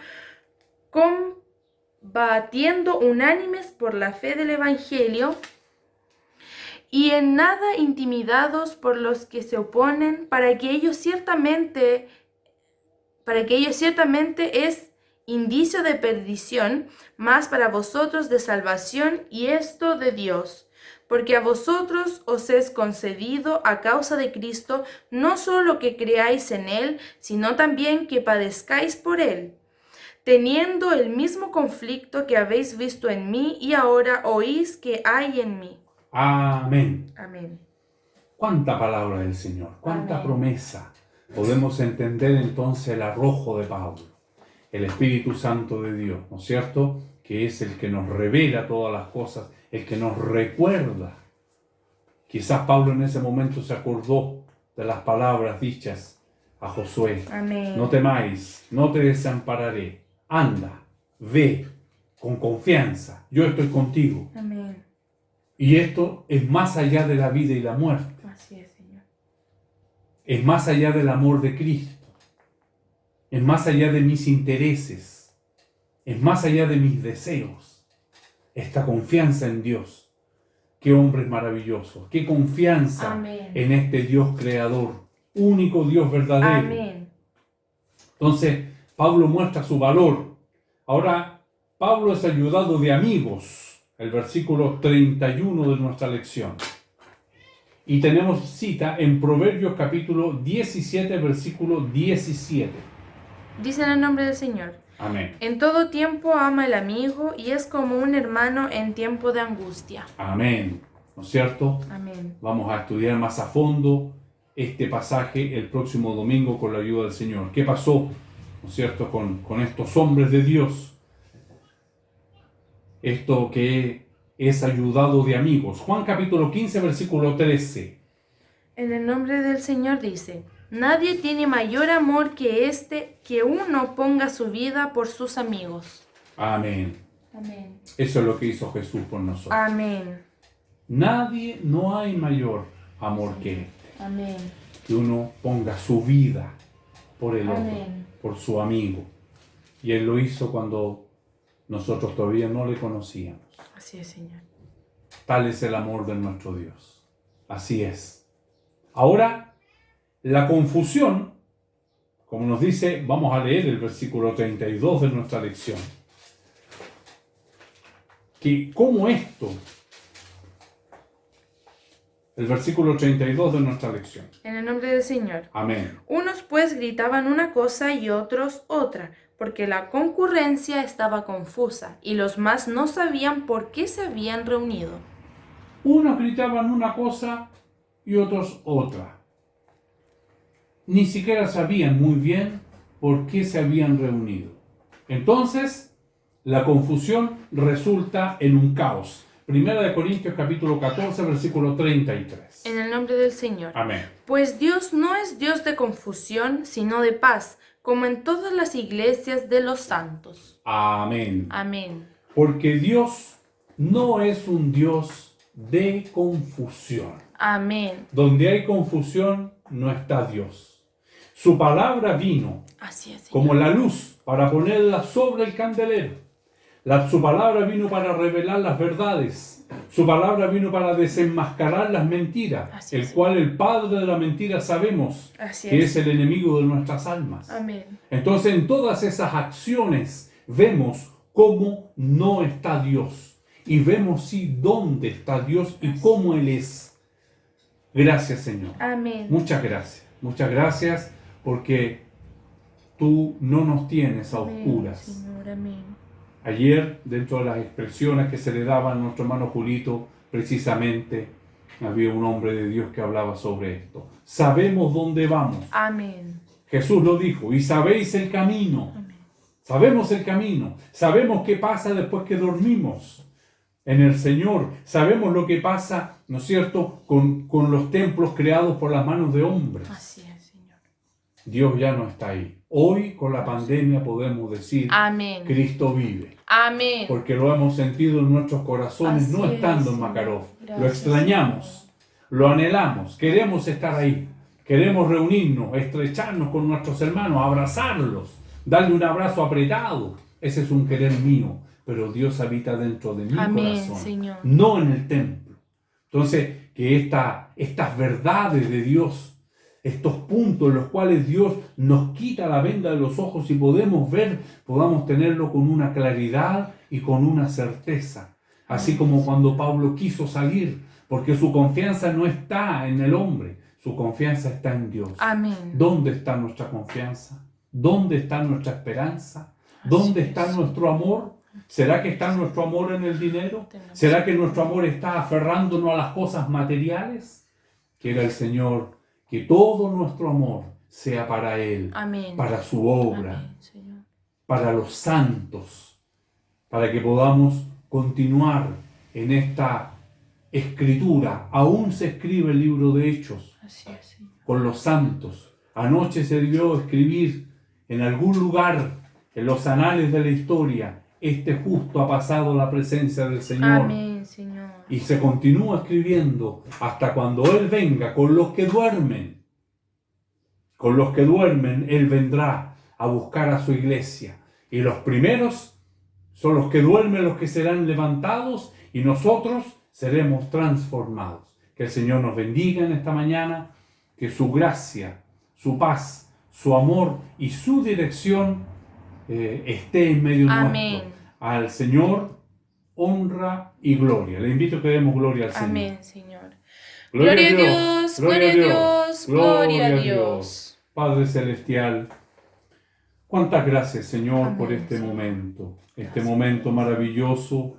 combatiendo unánimes por la fe del Evangelio, y en nada intimidados por los que se oponen, para que ellos ciertamente es indicio de perdición, mas para vosotros de salvación, y esto de Dios. Porque a vosotros os es concedido a causa de Cristo no solo que creáis en Él, sino también que padezcáis por Él, teniendo el mismo conflicto que habéis visto en mí y ahora oís que hay en mí. Amén. Amén. Cuánta palabra del Señor, cuánta Amén. promesa. Podemos entender entonces el arrojo de Pablo, el Espíritu Santo de Dios, ¿no es cierto? Que es el que nos revela todas las cosas, el que nos recuerda. Quizás Pablo en ese momento se acordó de las palabras dichas a Josué. Amén. No temáis, no te desampararé. Anda, ve con confianza, yo estoy contigo. Amén. Y esto es más allá de la vida y la muerte. Así es, Señor. Es más allá del amor de Cristo. Es más allá de mis intereses. Es más allá de mis deseos. Esta confianza en Dios. Qué hombres maravillosos. Qué confianza Amén. en este Dios creador. Único Dios verdadero. Amén. Entonces, Pablo muestra su valor. Ahora, Pablo es ayudado de amigos. El versículo 31 de nuestra lección. Y tenemos cita en Proverbios capítulo 17, versículo 17. Dice en el nombre del Señor. Amén. En todo tiempo ama el amigo y es como un hermano en tiempo de angustia. Amén. ¿No es cierto? Amén. Vamos a estudiar más a fondo este pasaje el próximo domingo con la ayuda del Señor. ¿Qué pasó, no es cierto, con estos hombres de Dios? Esto que es ayudado de amigos. Juan capítulo 15, versículo 13. En el nombre del Señor dice, nadie tiene mayor amor que este, que uno ponga su vida por sus amigos. Amén. Amén. Eso es lo que hizo Jesús por nosotros. Amén. Nadie, no hay mayor amor que este. Amén. Que uno ponga su vida por el otro, Amén. por su amigo. Y Él lo hizo cuando nosotros todavía no le conocíamos. Así es, Señor. Tal es el amor de nuestro Dios. Así es. Ahora, la confusión, como nos dice, vamos a leer el versículo 32 de nuestra lección. Que como esto, el versículo 32 de nuestra lección. En el nombre del Señor. Amén. Unos pues gritaban una cosa y otros otra, porque la concurrencia estaba confusa y los más no sabían por qué se habían reunido. Unos gritaban una cosa y otros otra. Ni siquiera sabían muy bien por qué se habían reunido. Entonces, la confusión resulta en un caos. Primera de Corintios capítulo 14, versículo 33. En el nombre del Señor. Amén. Pues Dios no es Dios de confusión, sino de paz, como en todas las iglesias de los santos. Amén. Amén. Porque Dios no es un Dios de confusión. Amén. Donde hay confusión, no está Dios. Su palabra vino Así es, Señor. como la luz para ponerla sobre el candelero. Su palabra vino para revelar las verdades. Su palabra vino para desenmascarar las mentiras, Así el es. cual el padre de la mentira sabemos Así que es. es el enemigo de nuestras almas. Amén. Entonces, en todas esas acciones vemos cómo no está Dios y vemos sí dónde está Dios y cómo Él es. Gracias, Señor. Amén. Muchas gracias porque tú no nos tienes a oscuras. Señor, amén. Ayer, dentro de las expresiones que se le daban a nuestro hermano Julito, precisamente había un hombre de Dios que hablaba sobre esto. Sabemos dónde vamos. Amén. Jesús lo dijo, y sabéis el camino. Amén. Sabemos el camino. Sabemos qué pasa después que dormimos en el Señor. Sabemos lo que pasa, ¿no es cierto?, con los templos creados por las manos de hombres. Así es, Señor. Dios ya no está ahí. Hoy, con la pandemia, podemos decir, Amén. Cristo vive. Amén. Porque lo hemos sentido en nuestros corazones, Así no es, estando en Señor. Makarov. Gracias, Lo extrañamos, lo anhelamos, queremos estar ahí, queremos reunirnos, estrecharnos con nuestros hermanos, abrazarlos, darle un abrazo apretado. Ese es un querer mío, pero Dios habita dentro de mi Amén, corazón, Señor. no en el templo. Entonces, que estas verdades de Dios, estos puntos en los cuales Dios nos quita la venda de los ojos y podemos ver, podamos tenerlo con una claridad y con una certeza. Así como cuando Pablo quiso salir, porque su confianza no está en el hombre, su confianza está en Dios. Amén. ¿Dónde está nuestra confianza? ¿Dónde está nuestra esperanza? ¿Dónde está nuestro amor? ¿Será que está nuestro amor en el dinero? ¿Será que nuestro amor está aferrándonos a las cosas materiales? Quiera el Señor que todo nuestro amor sea para Él, Amén. para su obra, Amén, Señor. para los santos, para que podamos continuar en esta escritura. Aún se escribe el libro de Hechos Así es, Señor. con los santos. Anoche se debió escribir en algún lugar en los anales de la historia: este justo ha pasado a la presencia del Señor. Amén, Señor. Y se continúa escribiendo hasta cuando Él venga con los que duermen. Con los que duermen Él vendrá a buscar a su iglesia. Y los primeros son los que duermen, los que serán levantados, y nosotros seremos transformados. Que el Señor nos bendiga en esta mañana, que su gracia, su paz, su amor y su dirección esté en medio Amén. nuestro. Al Señor honra y gloria. Le invito a que demos gloria al Señor. Amén, Señor. Gloria a Dios, gloria a Dios, gloria a Dios. Padre Celestial, cuántas gracias, Señor, Amén, por este Señor. momento. Este Gracias. momento maravilloso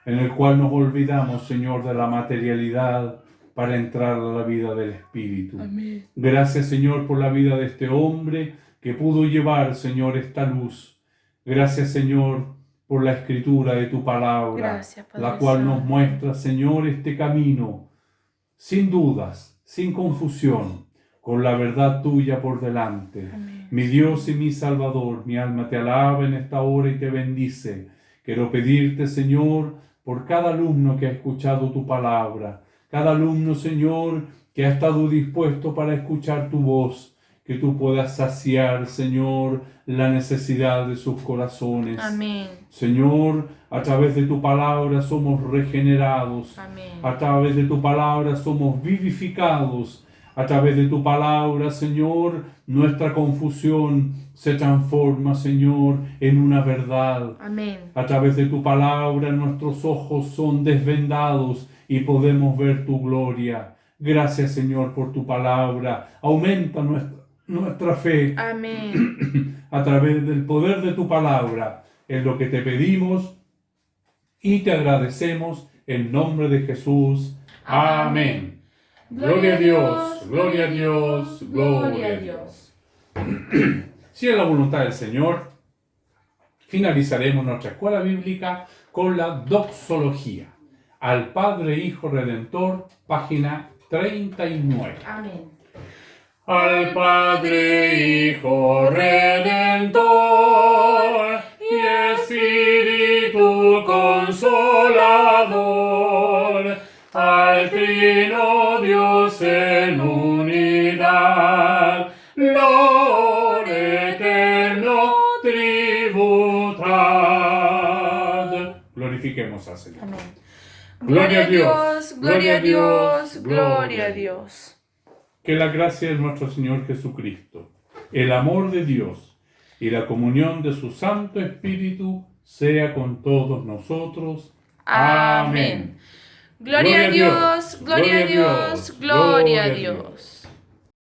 en el cual nos olvidamos, Señor, de la materialidad para entrar a la vida del Espíritu. Amén. Gracias, Señor, por la vida de este hombre que pudo llevar, Señor, esta luz. Gracias, Señor, por la escritura de tu palabra, Gracias, Padre la cual nos Santo. muestra, Señor, este camino, sin dudas, sin confusión, con la verdad tuya por delante. Amén. Mi Dios y mi Salvador, mi alma te alaba en esta hora y te bendice. Quiero pedirte, Señor, por cada alumno que ha escuchado tu palabra, cada alumno, Señor, que ha estado dispuesto para escuchar tu voz, que tú puedas saciar, Señor, la necesidad de sus corazones. Amén. Señor, a través de tu palabra somos regenerados. Amén. A través de tu palabra somos vivificados. A través de tu palabra, Señor, nuestra confusión se transforma, Señor, en una verdad. Amén. A través de tu palabra nuestros ojos son desvendados y podemos ver tu gloria. Gracias, Señor, por tu palabra. Aumenta nuestra fe Amén. a través del poder de tu palabra. Es lo que te pedimos y te agradecemos en nombre de Jesús. Amén. Gloria a Dios, gloria a Dios, gloria a Dios. Si es la voluntad del Señor, finalizaremos nuestra escuela bíblica con la doxología. Al Padre, Hijo, Redentor, página 39. Amén. Al Padre, Hijo, Redentor y Espíritu Consolador, al Trino Dios en unidad, Lord eterno tributad. Glorifiquemos al Señor. Amén. Gloria a Dios, gloria a Dios, gloria gloria a a Dios. Que la gracia de nuestro Señor Jesucristo, el amor de Dios y la comunión de su Santo Espíritu sea con todos nosotros. Amén. Gloria a Dios, gloria a Dios, gloria a Dios.